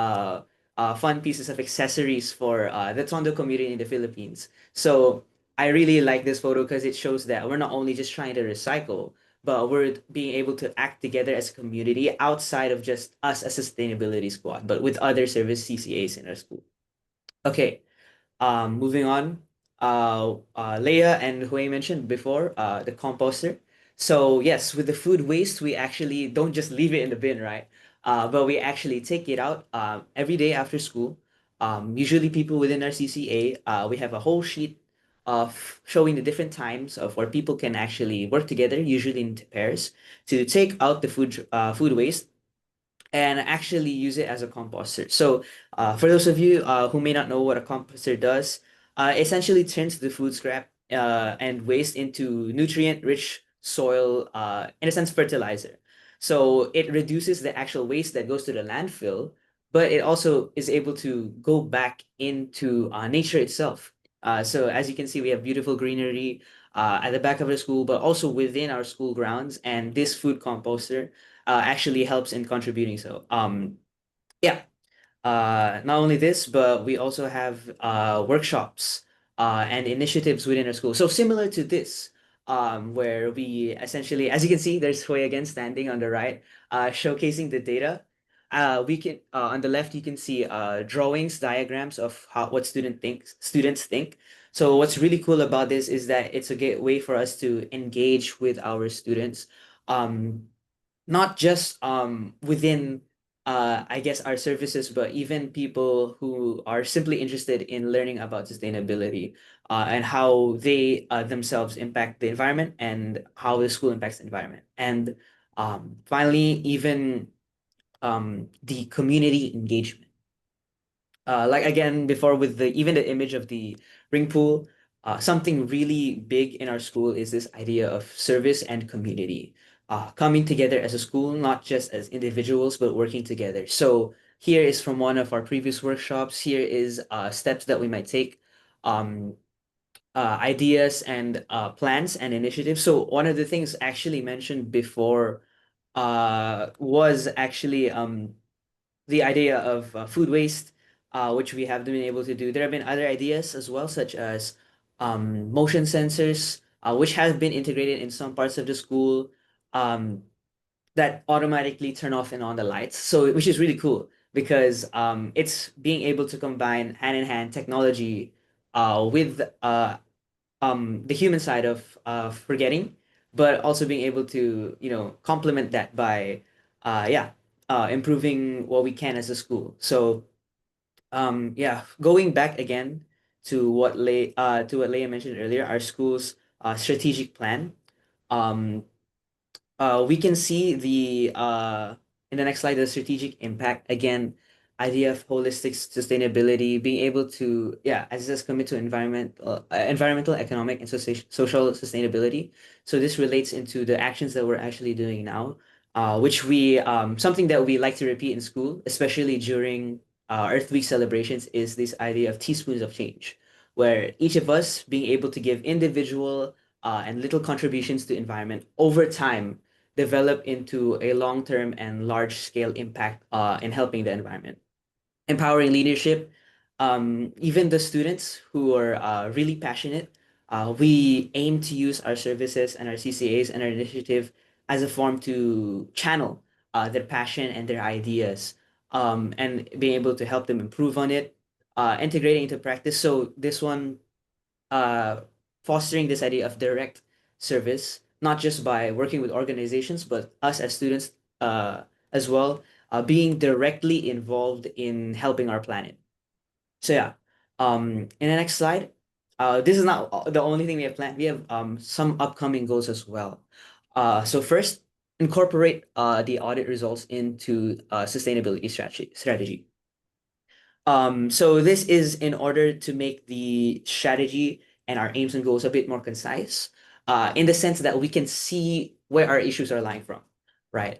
pieces of accessories for the Tondo community in the Philippines. So I really like this photo because it shows that we're not only just trying to recycle, but we're being able to act together as a community outside of just us as a sustainability squad, but with other service CCAs in our school. Okay, moving on, Leia and Hui mentioned before, the composter. So yes, with the food waste, we actually don't just leave it in the bin, right? But we actually take it out every day after school. Usually people within our CCA, we have a whole sheet of showing the different times of where people can actually work together, usually in pairs, to take out the food waste and actually use it as a composter. So, for those of you who may not know what a composter does, essentially turns the food scrap and waste into nutrient-rich soil, in a sense, fertilizer. So it reduces the actual waste that goes to the landfill, but it also is able to go back into nature itself. So as you can see, we have beautiful greenery at the back of the school, but also within our school grounds. And this food composter actually helps in contributing. So yeah, not only this, but we also have workshops and initiatives within our school. So similar to this, where we essentially, as you can see, there's Hui again standing on the right, showcasing the data. We can on the left you can see drawings, diagrams of how what students think. So what's really cool about this is that it's a way for us to engage with our students. Um, Not just within I guess our services, but even people who are simply interested in learning about sustainability and how they themselves impact the environment and how the school impacts the environment. And finally, even the community engagement. Like again before with the even the image of the ring pool, something really big in our school is this idea of service and community, coming together as a school, not just as individuals, but working together. So here is from one of our previous workshops. Here is steps that we might take, um, ideas and plans and initiatives. So one of the things actually mentioned before was actually the idea of food waste, which we have been able to do. There have been other ideas as well, such as motion sensors, which have been integrated in some parts of the school, um, that automatically turn off and on the lights. So, which is really cool because it's being able to combine hand in hand technology with the human side of forgetting, but also being able to complement that by yeah improving what we can as a school. So yeah, going back again to what Leia mentioned earlier, our school's strategic plan. Um, we can see the in the next slide the strategic impact again, idea of holistic sustainability, being able to, yeah, as it says, commit to environmental, economic, and social sustainability. So this relates into the actions that we're actually doing now, which we something that we like to repeat in school, especially during Earth Week celebrations, is this idea of teaspoons of change, where each of us being able to give individual and little contributions to environment over time develop into a long-term and large-scale impact in helping the environment. Empowering leadership, even the students who are really passionate, we aim to use our services and our CCAs and our initiative as a form to channel their passion and their ideas, and being able to help them improve on it, integrating into practice. So this one, uh, fostering this idea of direct service, not just by working with organizations, but us as students as well, being directly involved in helping our planet. So yeah, in the next slide, This is not the only thing we have planned. We have some upcoming goals as well. So first, incorporate the audit results into sustainability strategy. So this is in order to make the strategy and our aims and goals a bit more concise, in the sense that we can see where our issues are lying from, right?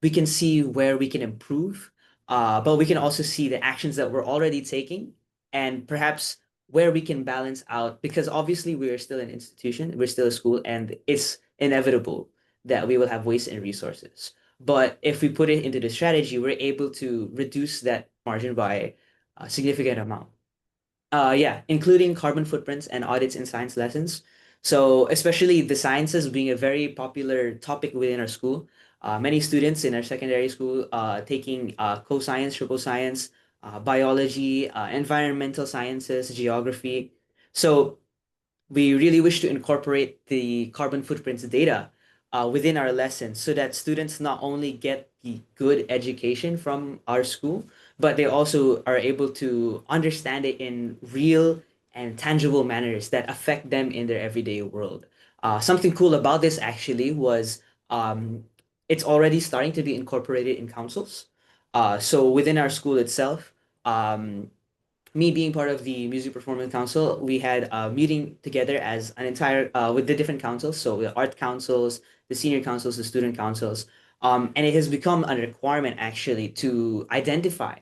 We can see where we can improve, but we can also see the actions that we're already taking and perhaps where we can balance out, because obviously we are still an institution, we're still a school, and it's inevitable that we will have waste in resources. But if we put it into the strategy, we're able to reduce that margin by a significant amount. Yeah, including carbon footprints and audits in science lessons. So especially the sciences being a very popular topic within our school. Many students in our secondary school taking co-science, triple science, biology, environmental sciences, geography. So we really wish to incorporate the carbon footprints data within our lessons so that students not only get the good education from our school, but they also are able to understand it in real and tangible manners that affect them in their everyday world. Something cool about this actually was it's already starting to be incorporated in councils. So within our school itself, me being part of the music performance council, we had a meeting together as an entire with the different councils, so the art councils, the senior councils, the student councils, and it has become a requirement actually to identify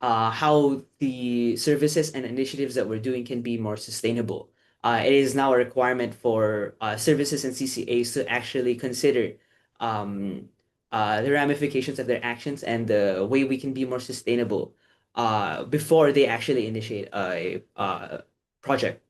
how the services and initiatives that we're doing can be more sustainable. It is now a requirement for services and CCAs to actually consider um, the ramifications of their actions and the way we can be more sustainable before they actually initiate a project.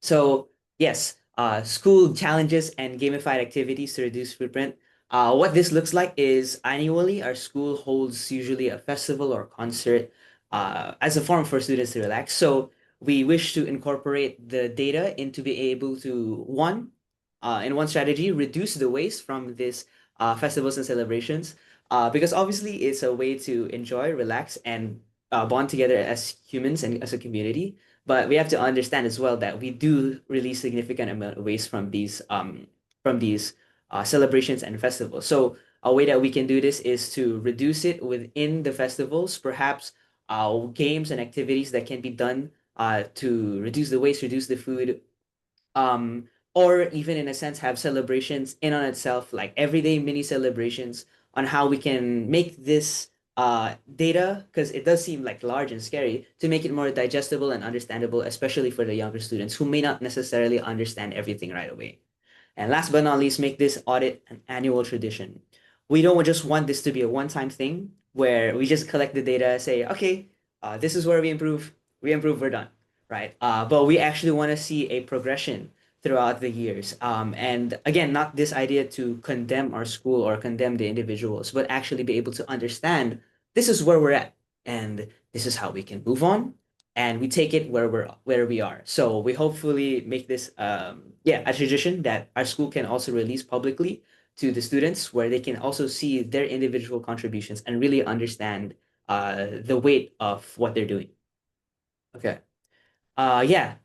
So yes, school challenges and gamified activities to reduce footprint. What this looks like is annually our school holds usually a festival or concert as a forum for students to relax. So we wish to incorporate the data into be able to in one strategy, reduce the waste from these festivals and celebrations. Because obviously it's a way to enjoy, relax, and bond together as humans and as a community. But we have to understand as well that we do release significant amount of waste from these celebrations and festivals. So a way that we can do this is to reduce it within the festivals, perhaps games and activities that can be done to reduce the waste, reduce the food, um, or even in a sense have celebrations in on itself, like everyday mini celebrations on how we can make this data, because it does seem like large and scary, to make it more digestible and understandable, especially for the younger students who may not necessarily understand everything right away. And last but not least, make this audit an annual tradition. We don't just want this to be a one-time thing where we just collect the data, say, okay, this is where we improve, we're done, right? But we actually want to see a progression throughout the years. And again, not this idea to condemn our school or condemn the individuals, but actually be able to understand this is where we're at and this is how we can move on, and we take it where we are. So we hopefully make this a tradition that our school can also release publicly to the students, where they can also see their individual contributions and really understand the weight of what they're doing. Okay. Yeah.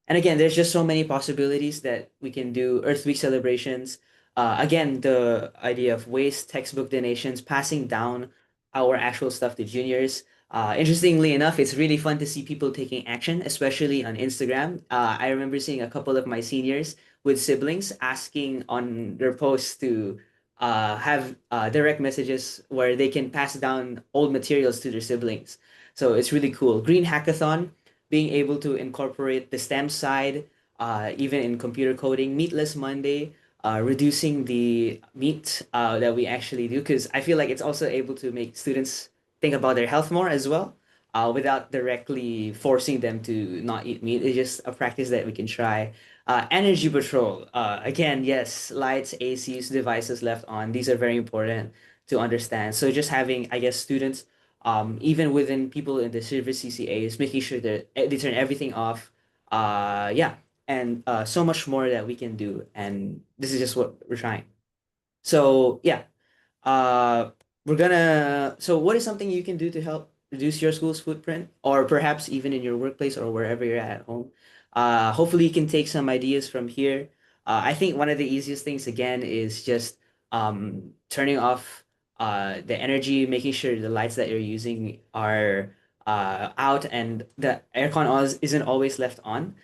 And again, there's just so many possibilities that we can do. Earth Week celebrations. Again, the idea of waste, textbook donations, passing down our actual stuff to juniors. Interestingly enough, it's really fun to see people taking action, especially on Instagram. I remember seeing a couple of my seniors with siblings asking on their posts to have direct messages where they can pass down old materials to their siblings. So it's really cool. Green Hackathon, being able to incorporate the STEM side, even in computer coding, Meatless Monday, reducing the meat that we actually do, because I feel like it's also able to make students think about their health more as well, without directly forcing them to not eat meat. It's just a practice that we can try. Energy patrol. Again, yes, lights, ACs, devices left on. These are very important to understand. So just having, I guess, students even within people in the service CCAs, making sure that they turn everything off. Yeah, and so much more that we can do, and this is just what we're trying. So yeah, uh, we're gonna. So what is something you can do to help reduce your school's footprint, or perhaps even in your workplace or wherever you're at home? Hopefully you can take some ideas from here. I think one of the easiest things again is just turning off the energy, making sure the lights that you're using are out and the aircon isn't always left on.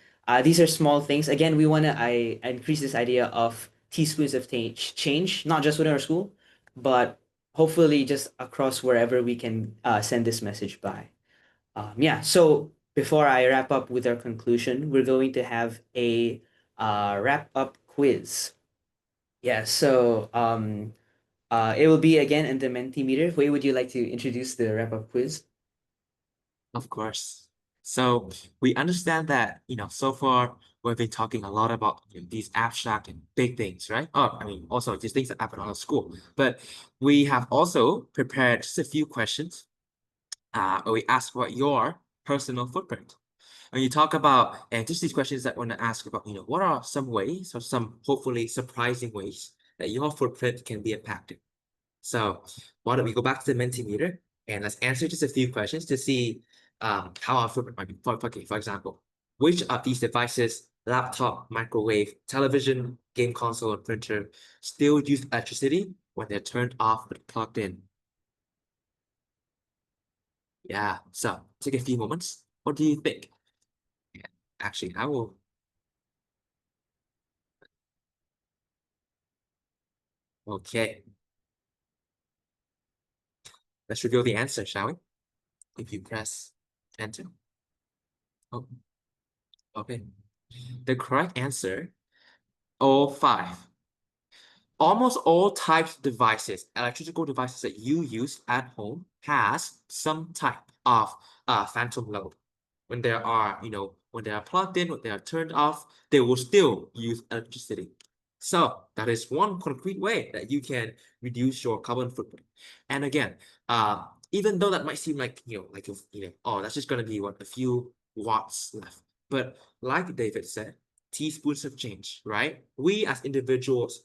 These are small things. Again, we want to increase this idea of teaspoons of change, not just within our school, but hopefully just across wherever we can send this message by. Yeah, so before I wrap up with our conclusion, we're going to have a wrap up quiz. Yeah, so it will be again in the Mentimeter. Wei, would you like to introduce the wrap up quiz? Of course. So we understand that, so far we've been talking a lot about these abstract and big things, right? Oh, I mean, also these things that happen on our school. But we have also prepared just a few questions where we ask about your personal footprint. When you talk about, and just these questions that I want to ask about, what are some ways or some hopefully surprising ways that your footprint can be impacted? So why don't we go back to the Mentimeter and let's answer just a few questions to see how our footprint might be. For example, which of these devices, laptop, microwave, television, game console, and printer, still use electricity when they're turned off but plugged in? Yeah, so take a few moments. What do you think? Yeah, actually, I will. Okay, let's reveal the answer, shall we? If you press enter. Oh, okay. The correct answer, all five. Almost all types of devices, electrical devices that you use at home has some type of phantom load. When when they are plugged in, when they are turned off, they will still use electricity. So that is one concrete way that you can reduce your carbon footprint. And again, even though that might seem like, oh, that's just going to be what a few watts left. But like David said, teaspoons of change, right? We as individuals,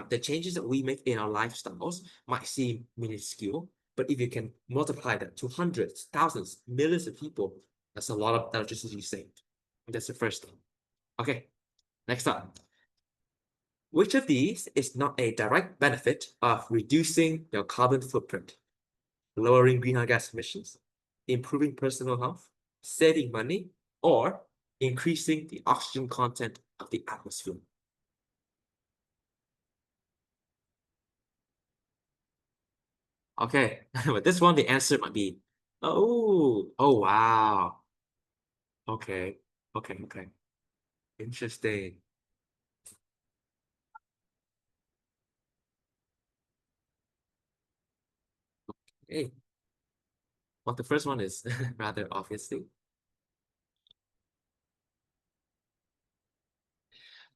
the changes that we make in our lifestyles might seem minuscule, but if you can multiply that to hundreds, thousands, millions of people, that's a lot of electricity saved. That's the first thing. Okay, next up. Which of these is not a direct benefit of reducing your carbon footprint? Lowering greenhouse gas emissions, improving personal health, saving money, or increasing the oxygen content of the atmosphere? Okay, but this one, the answer might be, oh, wow. Okay, okay. Interesting. Hey, well, the first one is rather obviously.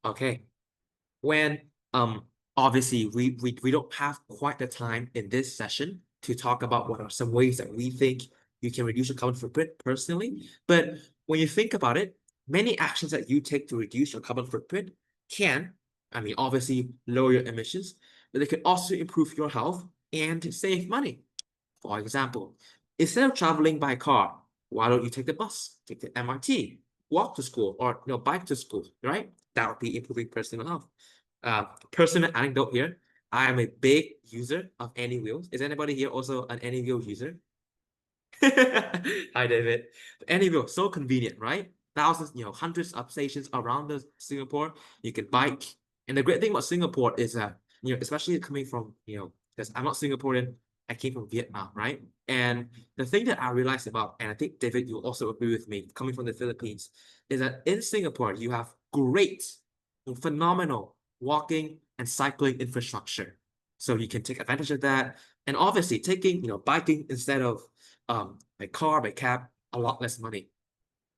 Okay, when obviously we don't have quite the time in this session to talk about what are some ways that we think you can reduce your carbon footprint personally. But when you think about it, many actions that you take to reduce your carbon footprint can, I mean, obviously lower your emissions, but they can also improve your health and save money. For example, instead of traveling by car, why don't you take the bus, take the MRT, walk to school, or bike to school, right? That would be improving personal health. Personal anecdote here. I am a big user of AnyWheels. Is anybody here also an AnyWheel user? Hi, David. AnyWheel, so convenient, right? Thousands, hundreds of stations around the Singapore. You can bike. And the great thing about Singapore is that, especially coming from, because I'm not Singaporean, I came from Vietnam, right? And the thing that I realized about, and I think David, you'll also agree with me, coming from the Philippines, is that in Singapore, you have great, phenomenal walking and cycling infrastructure. So you can take advantage of that. And obviously taking, biking instead of by car, by cab, a lot less money.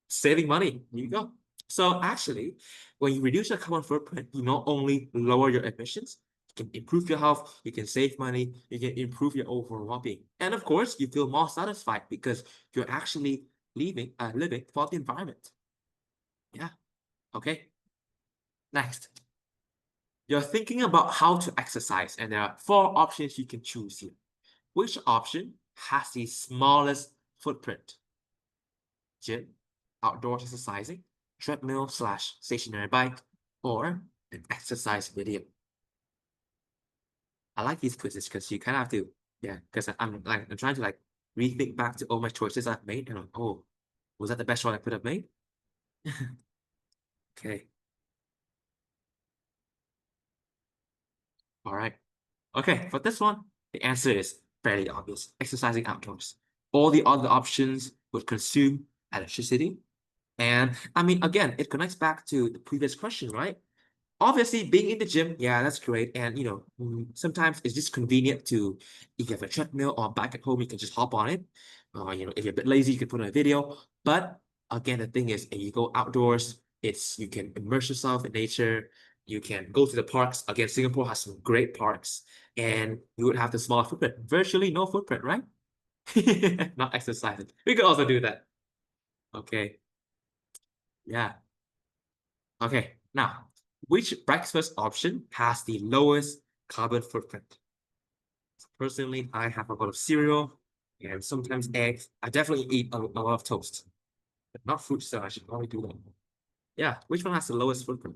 Saving money, here you go. So actually, when you reduce your carbon footprint, you not only lower your emissions, you can improve your health, you can save money, you can improve your overall well-being. And of course, you feel more satisfied because you're actually living for the environment. Yeah, okay. Next. You're thinking about how to exercise, and there are 4 options you can choose here. Which option has the smallest footprint? Gym, outdoor exercising, treadmill / stationary bike, or an exercise video? I like these quizzes because you kind of have to, yeah, because I'm trying to like rethink back to all my choices I've made, and like, oh, was that the best one I could have made? Okay. All right. Okay, for this one, the answer is fairly obvious. Exercising outdoors. All the other options would consume electricity. And I mean, again, it connects back to the previous question, right? Obviously, being in the gym, yeah, that's great. And sometimes it's just convenient to, if you have a treadmill or a bike at home, you can just hop on it. If you're a bit lazy, you can put on a video. But again, the thing is, if you go outdoors, you can immerse yourself in nature. You can go to the parks. Again, Singapore has some great parks, and you would have the small footprint, virtually no footprint, right? Not exercising. We could also do that. Okay. Yeah. Okay. Now, which breakfast option has the lowest carbon footprint? Personally, I have a lot of cereal and sometimes eggs. I definitely eat a lot of toast, but not fruit, so I should probably do that. Yeah, which one has the lowest footprint?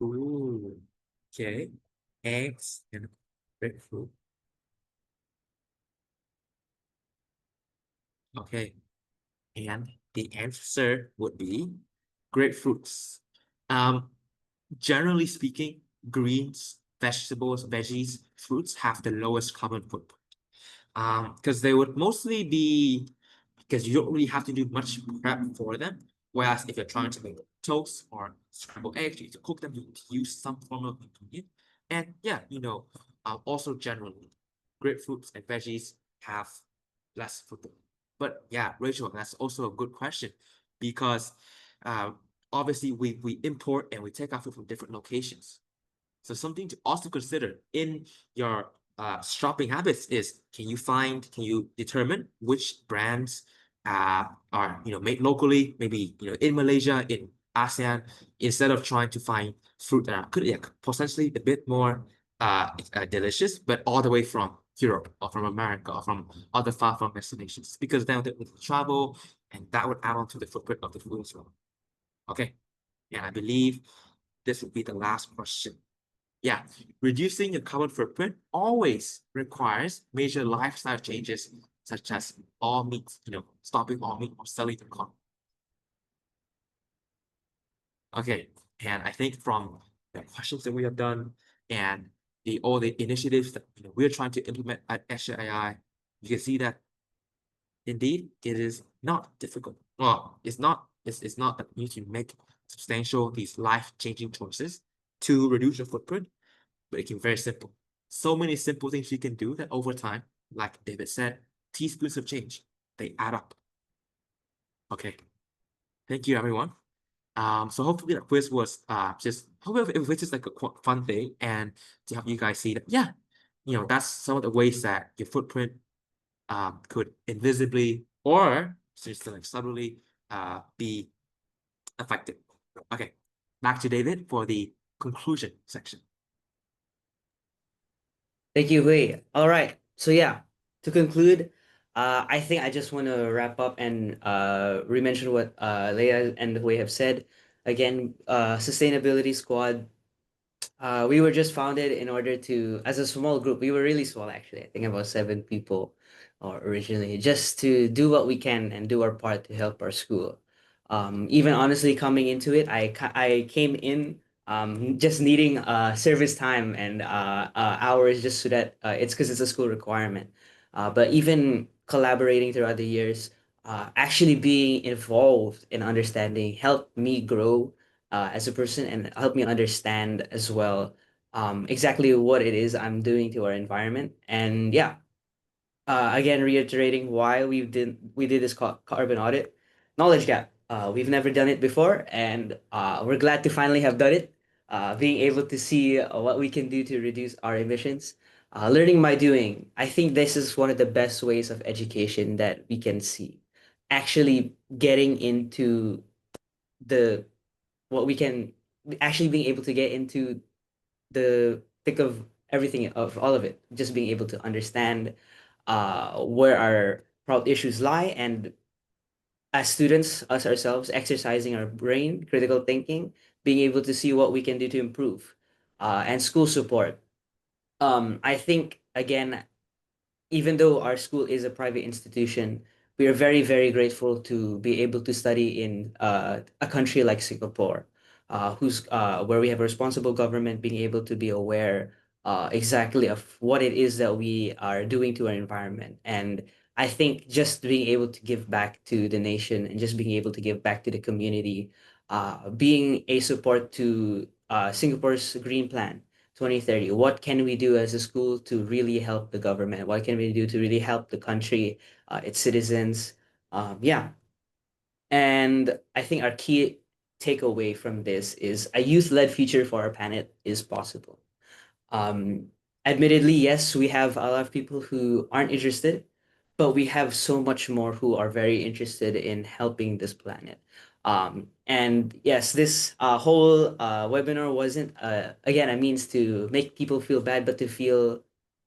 Ooh, okay. Eggs and grapefruit. Okay, and the answer would be grapefruits. Um, Generally speaking, greens, vegetables, veggies, fruits have the lowest carbon footprint. Because they would mostly be, because you don't really have to do much prep for them. Whereas if you're trying to make toast or scrambled eggs, you need to cook them, you need to use some form of ingredient. And yeah, also generally, grapefruits and veggies have less footprint. But yeah, Rachel, that's also a good question because uh, obviously we import and we take our food from different locations. So something to also consider in your shopping habits is, can you determine which brands are made locally, maybe in Malaysia, in ASEAN, instead of trying to find fruit that are potentially a bit more delicious, but all the way from Europe or from America or from other far-flung destinations, because then they would travel and that would add on to the footprint of the food as well. Okay, and I believe this would be the last question. Yeah, reducing your carbon footprint always requires major lifestyle changes, such as all meat, stopping all meat or selling the corn. Okay, and I think from the questions that we have done and all the initiatives that we're trying to implement at SJII, you can see that indeed it is not difficult. Well, it's not that you need to make substantial, these life-changing choices to reduce your footprint, but it can be very simple. So many simple things you can do that over time, like David said, teaspoons of change, they add up. Okay, thank you everyone. So hopefully the quiz was hopefully it was just like a fun thing and to help you guys see that, yeah, that's some of the ways that your footprint could invisibly or just like subtly be affected. Okay, back to David for the conclusion section. Thank you, Hui. All right. So yeah, to conclude, I think I just want to wrap up and re-mention what Leia and Hui have said. Again, Sustainability Squad, we were just founded in order to, as a small group, we were really small actually. I think about 7 people or originally, just to do what we can and do our part to help our school. Even honestly, coming into it, I came in just needing service time and hours just so that it's because it's a school requirement. But even collaborating throughout the years, actually being involved in understanding helped me grow as a person and help me understand as well exactly what it is I'm doing to our environment. And yeah, again, reiterating why we did this carbon audit, knowledge gap. We've never done it before, and we're glad to finally have done it. Being able to see what we can do to reduce our emissions, learning by doing. I think this is one of the best ways of education that we can see. Actually, getting into the what we can actually being able to get into the thick of everything of all of it, just being able to understand where our problem issues lie, and as students, us ourselves, exercising our brain, critical thinking, being able to see what we can do to improve, and school support. I think again, even though our school is a private institution, we are very, very grateful to be able to study in a country like Singapore, who's where we have a responsible government, being able to be aware exactly of what it is that we are doing to our environment. And I think just being able to give back to the nation and just being able to give back to the community, being a support to Singapore's Green Plan 2030, what can we do as a school to really help the government? What can we do to really help the country, its citizens? Yeah. And I think our key takeaway from this is a youth-led future for our planet is possible. Um, Admittedly, yes, we have a lot of people who aren't interested, but we have so much more who are very interested in helping this planet. And yes, this whole webinar wasn't, again, a means to make people feel bad, but to feel,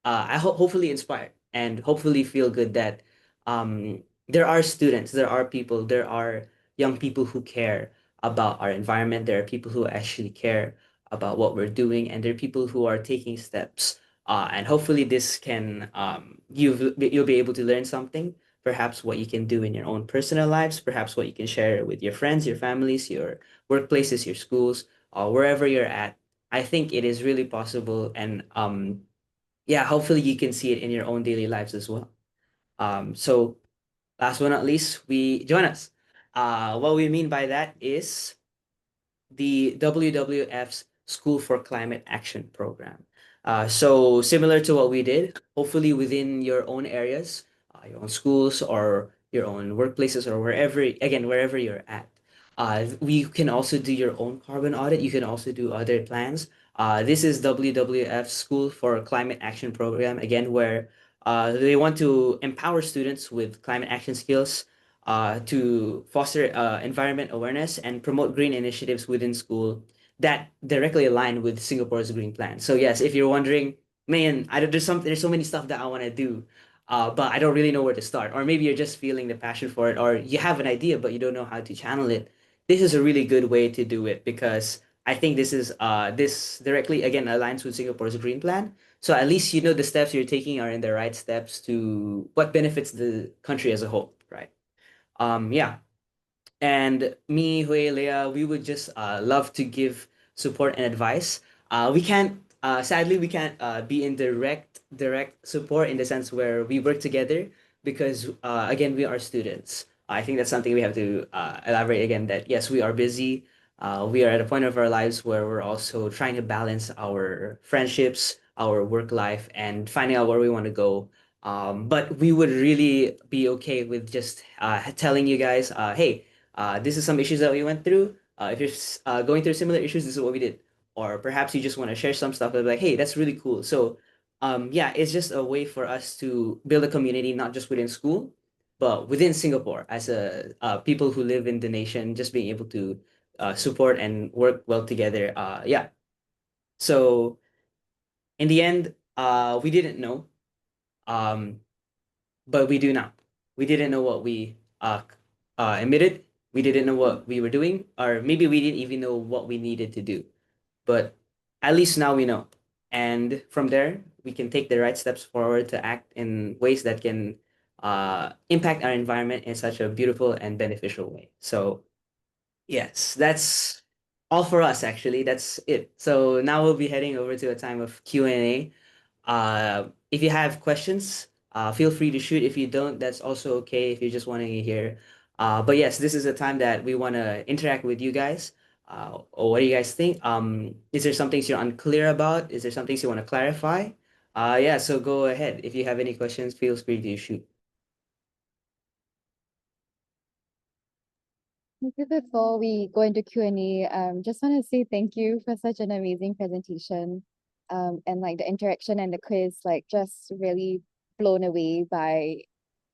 I hope, hopefully inspired and hopefully feel good that there are students, there are people, there are young people who care about our environment. There are people who actually care about what we're doing, and there are people who are taking steps. And hopefully this can you'll be able to learn something, perhaps what you can do in your own personal lives, perhaps what you can share with your friends, your families, your workplaces, your schools, wherever you're at. I think it is really possible, and yeah, hopefully you can see it in your own daily lives as well. So last but not least, we join us. What we mean by that is the WWF's School for Climate Action Program. So similar to what we did, hopefully within your own areas, your own schools or your own workplaces or wherever, again, wherever you're at. We can also do your own carbon audit. You can also do other plans. This is WWF School for Climate Action Program, again, where they want to empower students with climate action skills, to foster environment awareness and promote green initiatives within school that directly align with Singapore's green plan. So yes, if you're wondering, man, there's so many stuff that I want to do, but I don't really know where to start, or maybe you're just feeling the passion for it, or you have an idea but you don't know how to channel it. This is a really good way to do it, because I think this directly again aligns with Singapore's green plan. So at least you know the steps you're taking are in the right steps to what benefits the country as a whole, right? Yeah. And me, Hui, Leia, we would just love to give support and advice. We can't, sadly, we can't be in direct support in the sense where we work together, because again, we are students. I think that's something we have to elaborate again, that yes, we are busy. We are at a point of our lives where we're also trying to balance our friendships, our work life, and finding out where we want to go. But we would really be okay with just telling you guys, hey, this is some issues that we went through. If you're going through similar issues, this is what we did. Or perhaps you just want to share some stuff and be like, hey, that's really cool. So, yeah, it's just a way for us to build a community, not just within school, but within Singapore as a people who live in the nation, just being able to support and work well together. Yeah. So in the end, we didn't know. Um, but we do now. We didn't know what we emitted. We didn't know what we were doing, or maybe we didn't even know what we needed to do. But at least now we know. And from there, we can take the right steps forward to act in ways that can impact our environment in such a beautiful and beneficial way. So, yes, that's all for us, actually. That's it. So now we'll be heading over to a time of Q&A. If you have questions, feel free to shoot. If you don't, that's also okay if you're just wanting to hear. But yes, this is a time that we want to interact with you guys. Or what do you guys think? Is there some things you're unclear about? Is there some things you want to clarify? Yeah, so go ahead. If you have any questions, feel free to shoot. Maybe before we go into Q&A, just want to say thank you for such an amazing presentation. And like the interaction and the quiz, like just really blown away by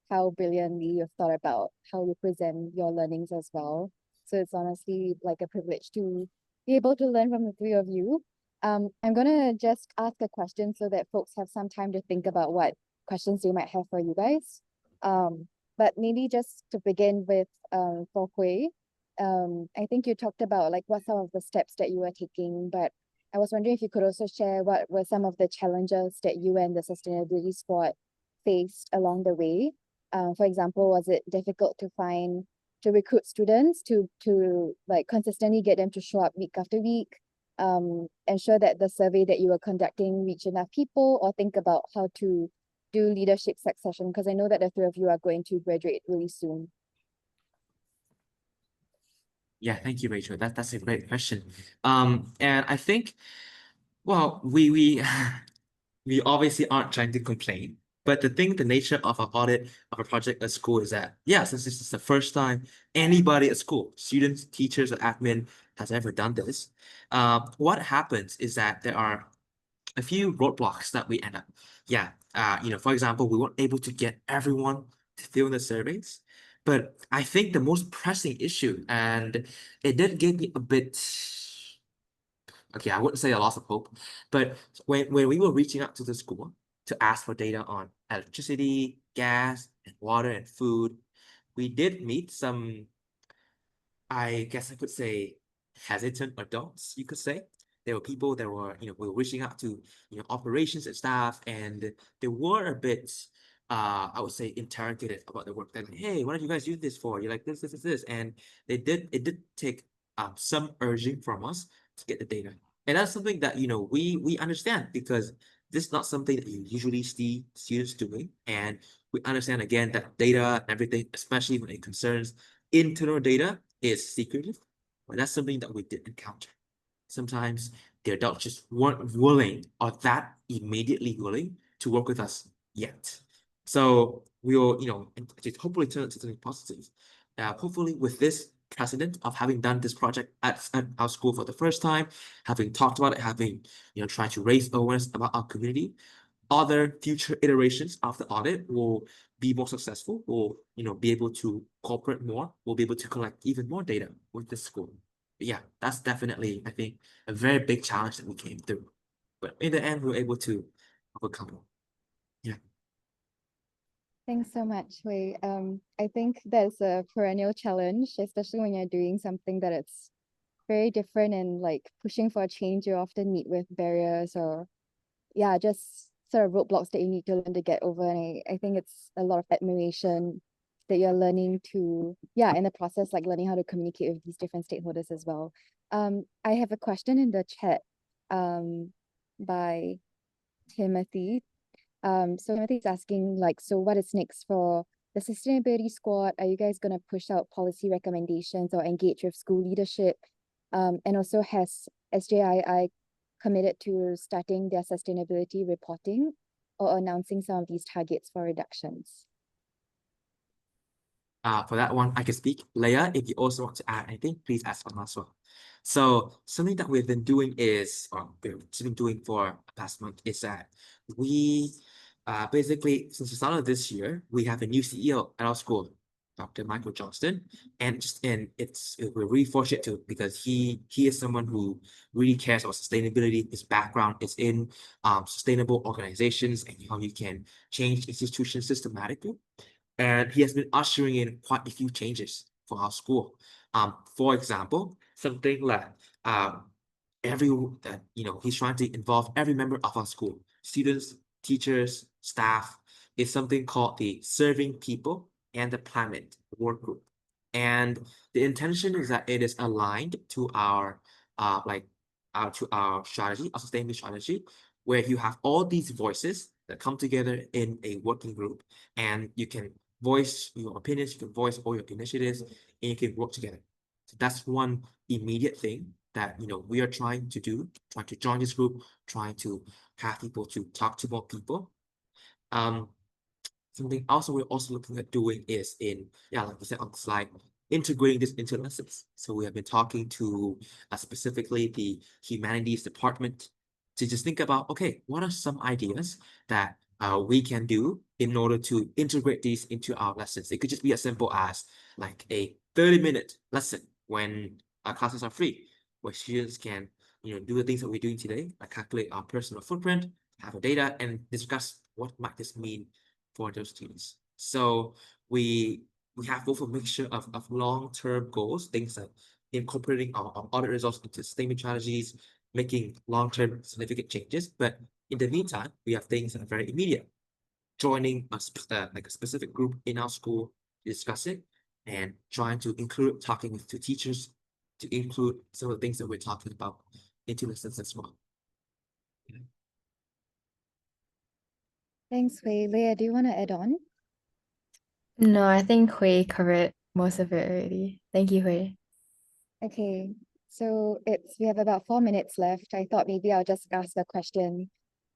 how brilliantly you've thought about how you present your learnings as well. So it's honestly like a privilege to be able to learn from the three of you. I'm gonna just ask a question so that folks have some time to think about what questions they might have for you guys. But maybe just to begin with, for Hui, I think you talked about like what some of the steps that you were taking, but I was wondering if you could also share what were some of the challenges that you and the sustainability squad faced along the way. For example, was it difficult to recruit students to like consistently get them to show up week after week? Ensure that the survey that you were conducting reach enough people, or think about how to do leadership succession, because I know that the three of you are going to graduate really soon. Yeah, thank you, Rachel. That's a great question. And I think, well, we we obviously aren't trying to complain, but the nature of an audit of a project at school is that, yeah, since this is the first time anybody at school, students, teachers, or admin has ever done this, what happens is that there are a few roadblocks that we end up. Yeah, for example, we weren't able to get everyone to fill in the surveys, but I think the most pressing issue, and it did give me a bit, okay, I wouldn't say a loss of hope, but when we were reaching out to the school to ask for data on electricity, gas, and water and food, we did meet some, I guess I could say, hesitant adults, you could say. There were people that were reaching out to, operations and staff, and they were a bit, I would say, interrogative about the work. They're like, hey, what are you guys using this for? You're like, this. And it did take some urging from us to get the data. And that's something that, we understand, because this is not something that you usually see students doing. And we understand, again, that data and everything, especially when it concerns internal data, is secretive, but that's something that we did encounter. Sometimes the adults just weren't willing, or that immediately willing, to work with us yet. So we'll, hopefully turn it to something positive. Hopefully with this precedent of having done this project at our school for the first time, having talked about it, having, tried to raise awareness about our community, other future iterations of the audit will be more successful, will be able to cooperate more, will be able to collect even more data with the school. But yeah, that's definitely, I think, a very big challenge that we came through. But in the end, we were able to overcome it. Yeah. Thanks so much, Hui. I think that's a perennial challenge, especially when you're doing something that it's very different and like pushing for a change. You often meet with barriers or yeah, just sort of roadblocks that you need to learn to get over. And I think it's a lot of admiration that you're learning to, yeah, in the process, like learning how to communicate with these different stakeholders as well. I have a question in the chat by Timothy. So Timothy's asking like, so what is next for the sustainability squad? Are you guys going to push out policy recommendations or engage with school leadership? And also, has SJII committed to starting their sustainability reporting or announcing some of these targets for reductions? For that one, I can speak. Leia, if you also want to add anything, please ask on as well. So something that we've been doing is, or we've been doing for the past month, is that we basically, since the start of this year, we have a new CEO at our school, Dr. Michael Johnston, and we're really fortunate to, because he is someone who really cares about sustainability. His background is in sustainable organizations and how you can change institutions systematically. And he has been ushering in quite a few changes for our school. For example, something like he's trying to involve every member of our school, students, teachers, staff, is something called the Serving People and the Planet work group. And the intention is that it is aligned to our strategy, our sustainability strategy, where you have all these voices that come together in a working group, and you can voice your opinions, you can voice all your initiatives, and you can work together. So that's one immediate thing that we are trying to do, trying to join this group, trying to have people to talk to more people. Something also we're also looking at doing is like we said on the slide, integrating this into lessons. So we have been talking to specifically the humanities department to just think about, okay, what are some ideas that we can do in order to integrate these into our lessons? It could just be as simple as like a 30-minute lesson when our classes are free, where students can do the things that we're doing today, like calculate our personal footprint, have a data, and discuss what might this mean for those students. So we have both a mixture of long-term goals, things like incorporating our audit results into statement strategies, making long-term significant changes. But in the meantime, we have things that are very immediate, joining like a specific group in our school to discuss it, and trying to include talking to teachers to include some of the things that we're talking about into lessons as well. Thanks, Wei. Leia, do you want to add on? No, I think Hui covered most of it already. Thank you, Hui. Okay, so we have about 4 minutes left. I thought maybe I'll just ask a question,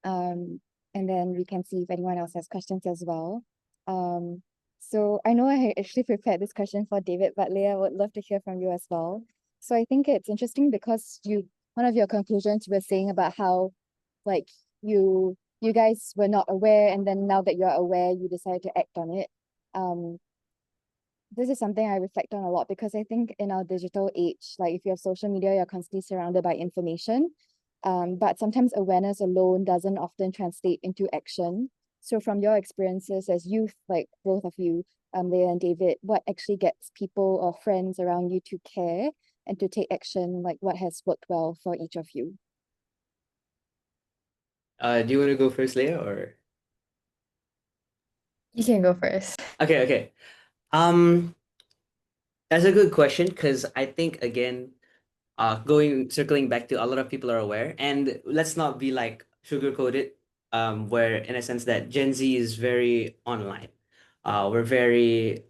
and then we can see if anyone else has questions as well. So I know I actually prepared this question for David, but Leia, would love to hear from you as well. So I think it's interesting because one of your conclusions was saying about how, like, you guys were not aware, and then now that you're aware, you decided to act on it. This is something I reflect on a lot because I think in our digital age, like if you have social media, you're constantly surrounded by information. But sometimes awareness alone doesn't often translate into action. So from your experiences as youth, like both of you, Leia and David, what actually gets people or friends around you to care and to take action? Like what has worked well for each of you? Do you want to go first, Leia, or? You can go first. Okay. That's a good question because I think again, circling back to a lot of people are aware, and let's not be like sugarcoated, where in a sense that Gen Z is very online. We're very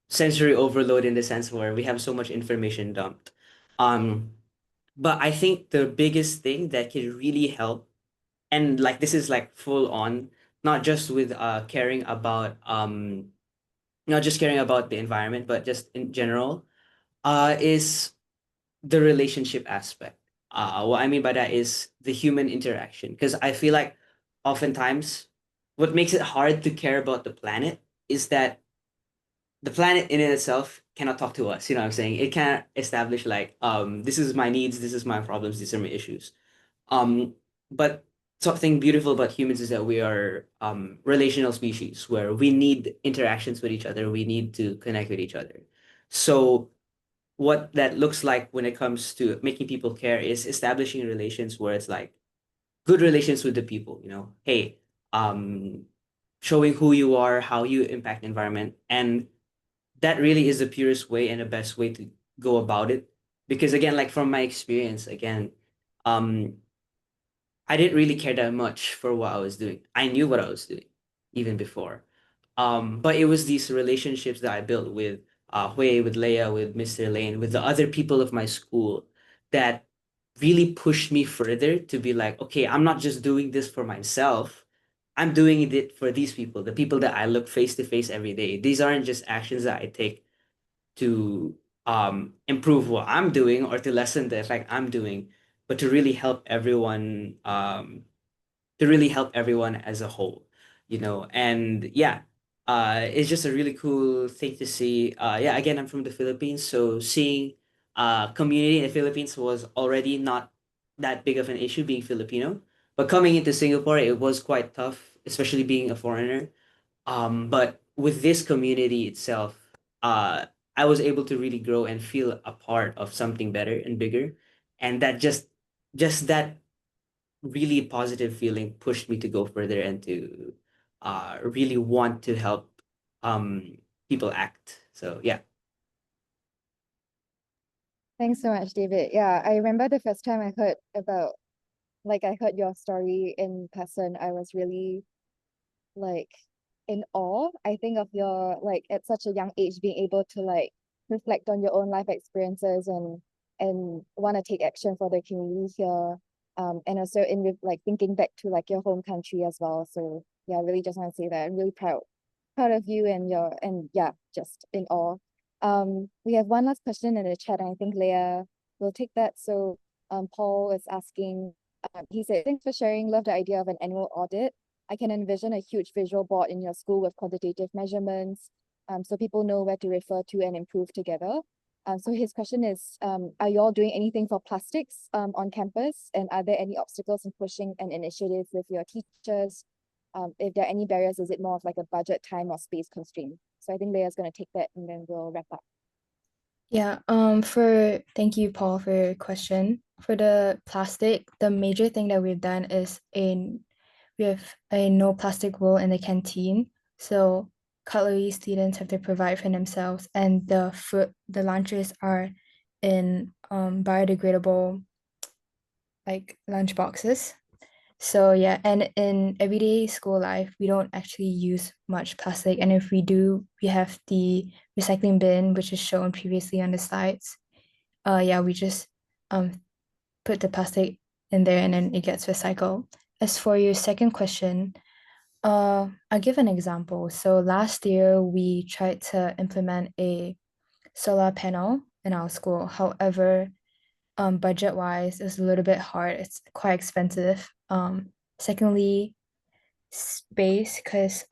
sensory overload in the sense where we have so much information dumped. Um, but I think the biggest thing that can really help, and like this is like full on, not just with caring about not just caring about the environment, but just in general, is the relationship aspect. What I mean by that is the human interaction. Because I feel like oftentimes what makes it hard to care about the planet is that the planet in itself cannot talk to us. You know what I'm saying? It can't establish like, this is my needs, this is my problems, these are my issues. Um, but something beautiful about humans is that we are relational species where we need interactions with each other. We need to connect with each other. So what that looks like when it comes to making people care is establishing relations where it's like good relations with the people, hey, um showing who you are, how you impact the environment, and that really is the purest way and the best way to go about it. Because again, like from my experience, again, um I didn't really care that much for what I was doing. I knew what I was doing even before. But it was these relationships that I built with Hui, with Leia, with Mr. Lane, with the other people of my school that really pushed me further to be like, okay, I'm not just doing this for myself. I'm doing it for these people, the people that I look face to face every day. These aren't just actions that I take to improve what I'm doing or to lessen the effect I'm doing, but to really help everyone as a whole, and yeah, it's just a really cool thing to see. Yeah, again, I'm from the Philippines, so seeing community in the Philippines was already not that big of an issue being Filipino, but coming into Singapore, it was quite tough, especially being a foreigner. But with this community itself, I was able to really grow and feel a part of something better and bigger, and that just that really positive feeling pushed me to go further and to really want to help um people act. So yeah. Thanks so much, David. Yeah, I remember the first time I heard I heard your story in person. I was really like in awe. I think of your like at such a young age being able to like reflect on your own life experiences and want to take action for the community here. And also in with like thinking back to like your home country as well. So yeah, I really just want to say that I'm really proud of you and yeah, just in awe. We have one last question in the chat, and I think Leia will take that. So Paul is asking, he said, thanks for sharing, love the idea of an annual audit. I can envision a huge visual board in your school with quantitative measurements, so people know where to refer to and improve together. So his question is, are you all doing anything for plastics on campus? And are there any obstacles in pushing an initiative with your teachers? If there are any barriers, is it more of like a budget, time, or space constraint? So I think Leia's going to take that and then we'll wrap up. Yeah, thank you, Paul, for your question. For the plastic, the major thing that we've done is we have a no plastic rule in the canteen. So cutlery students have to provide for themselves, and the lunches are in biodegradable like lunch boxes. So yeah, and in everyday school life, we don't actually use much plastic. And if we do, we have the recycling bin, which is shown previously on the slides. Yeah, we just um put the plastic in there and then it gets recycled. As for your second question, I'll give an example. So last year we tried to implement a solar panel in our school. However, budget-wise, it's a little bit hard. It's quite expensive. Secondly, space, because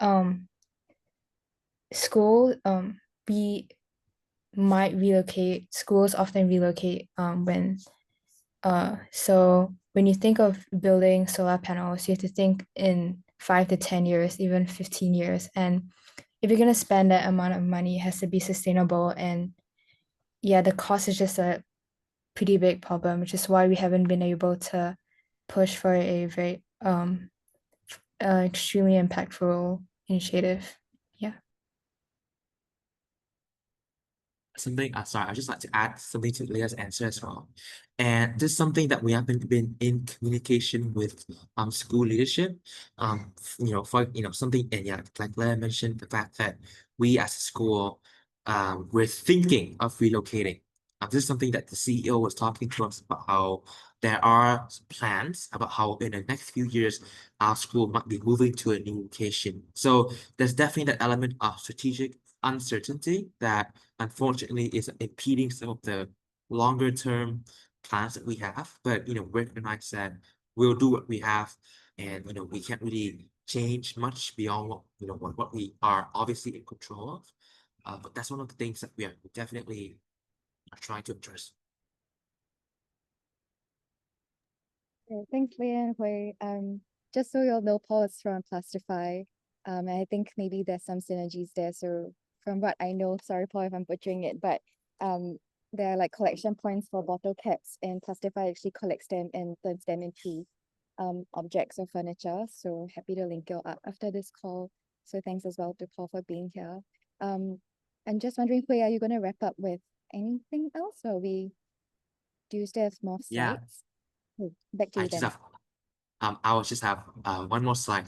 school we might relocate. Schools often relocate when so when you think of building solar panels, you have to think in 5 to 10 years, even 15 years. And if you're gonna spend that amount of money, it has to be sustainable. And yeah, the cost is just a pretty big problem, which is why we haven't been able to push for a very extremely impactful initiative. Yeah. Something, sorry, I'd just like to add something to Leia's answer as well. And this is something that we have been in communication with school leadership. Something, and yeah, like Leia mentioned, the fact that we as a school we're thinking of relocating. This is something that the CEO was talking to us about, how there are plans about how in the next few years our school might be moving to a new location. So there's definitely that element of strategic uncertainty that unfortunately is impeding some of the longer term plans that we have. But recognize that we'll do what we have, and we can't really change much beyond what we are obviously in control of. But that's one of the things that we are definitely trying to address. Okay, thanks, Leia and Hui. Just so you'll know, Paul is from Plastify. And I think maybe there's some synergies there. So from what I know, sorry, Paul, if I'm butchering it, but there are like collection points for bottle caps, and Plastify actually collects them and turns them into objects or furniture. So happy to link you up after this call. So thanks as well to Paul for being here. I'm just wondering, Hui, are you going to wrap up with anything else, or do you still have more Yeah, slides? Back to I you just then. have I will just have one more slide.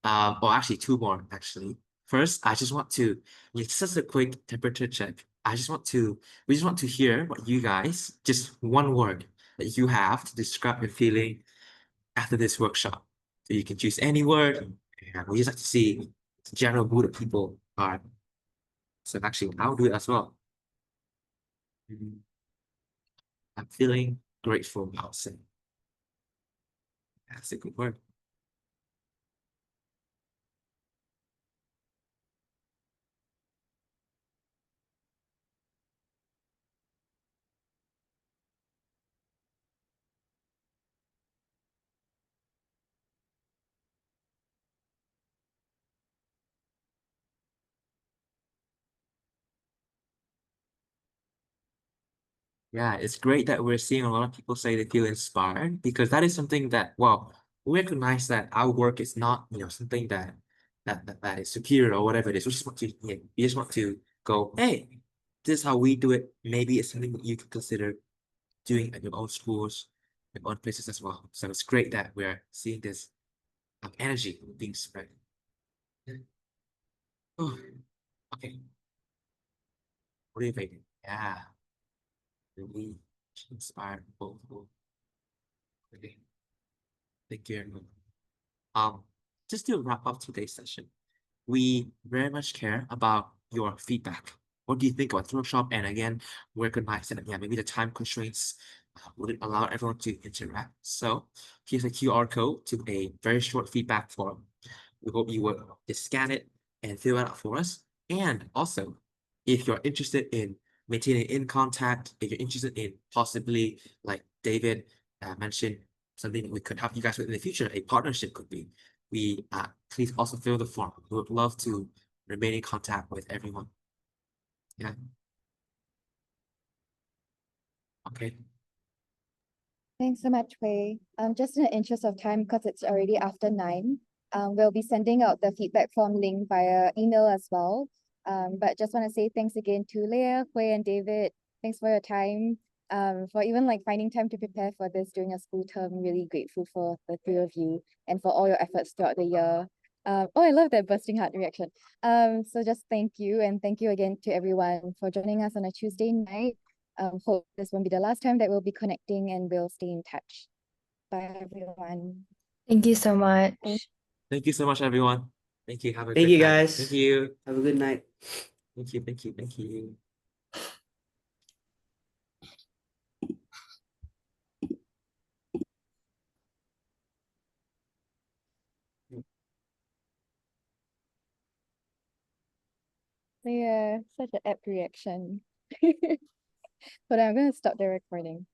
Or actually two more actually. First, I just want to, it's just a quick temperature check. We just want to hear what you guys, just one word that you have to describe your feeling after this workshop. So you can choose any word, and we just like to see the general mood of people are. So actually, I'll do it as well. I'm feeling grateful, I'll say. That's a good word. Yeah, it's great that we're seeing a lot of people say they feel inspired, because that is something that, well, we recognize that our work is not, something that is superior or whatever it is. We just want to, we just want to go, hey, this is how we do it. Maybe it's something that you can consider doing at your own schools, your own places as well. So it's great that we're seeing this energy being spread. Oh, okay. What do you think? Yeah, really inspired. Okay. Thank you, everyone. Just to wrap up today's session, we very much care about your feedback. What do you think about the workshop? And again, recognize that, yeah, maybe the time constraints wouldn't allow everyone to interact. So here's a QR code to a very short feedback form. We hope you will just scan it and fill it out for us. And also, if you're interested in maintaining in contact, if you're interested in possibly, like David mentioned, something we could help you guys with in the future, a partnership could be. Please also fill the form. We would love to remain in contact with everyone. Yeah. Okay. Thanks so much, Hui. Just in the interest of time, because it's already after 9, we'll be sending out the feedback form link via email as well. But just want to say thanks again to Leia, Hui, and David. Thanks for your time. For even like finding time to prepare for this during a school term. Really grateful for the three of you and for all your efforts throughout the year. Oh, I love that bursting heart reaction. So just thank you, and thank you again to everyone for joining us on a Tuesday night. Hope this won't be the last time that we'll be connecting, and we'll stay in touch. Bye, everyone. Thank you so much. Thank you so much, everyone. Thank you. Have a Thank great you, night. guys. Thank you. Have a good night. Thank you. Thank you. Thank you. Yeah, such an apt reaction. But I'm gonna stop the recording.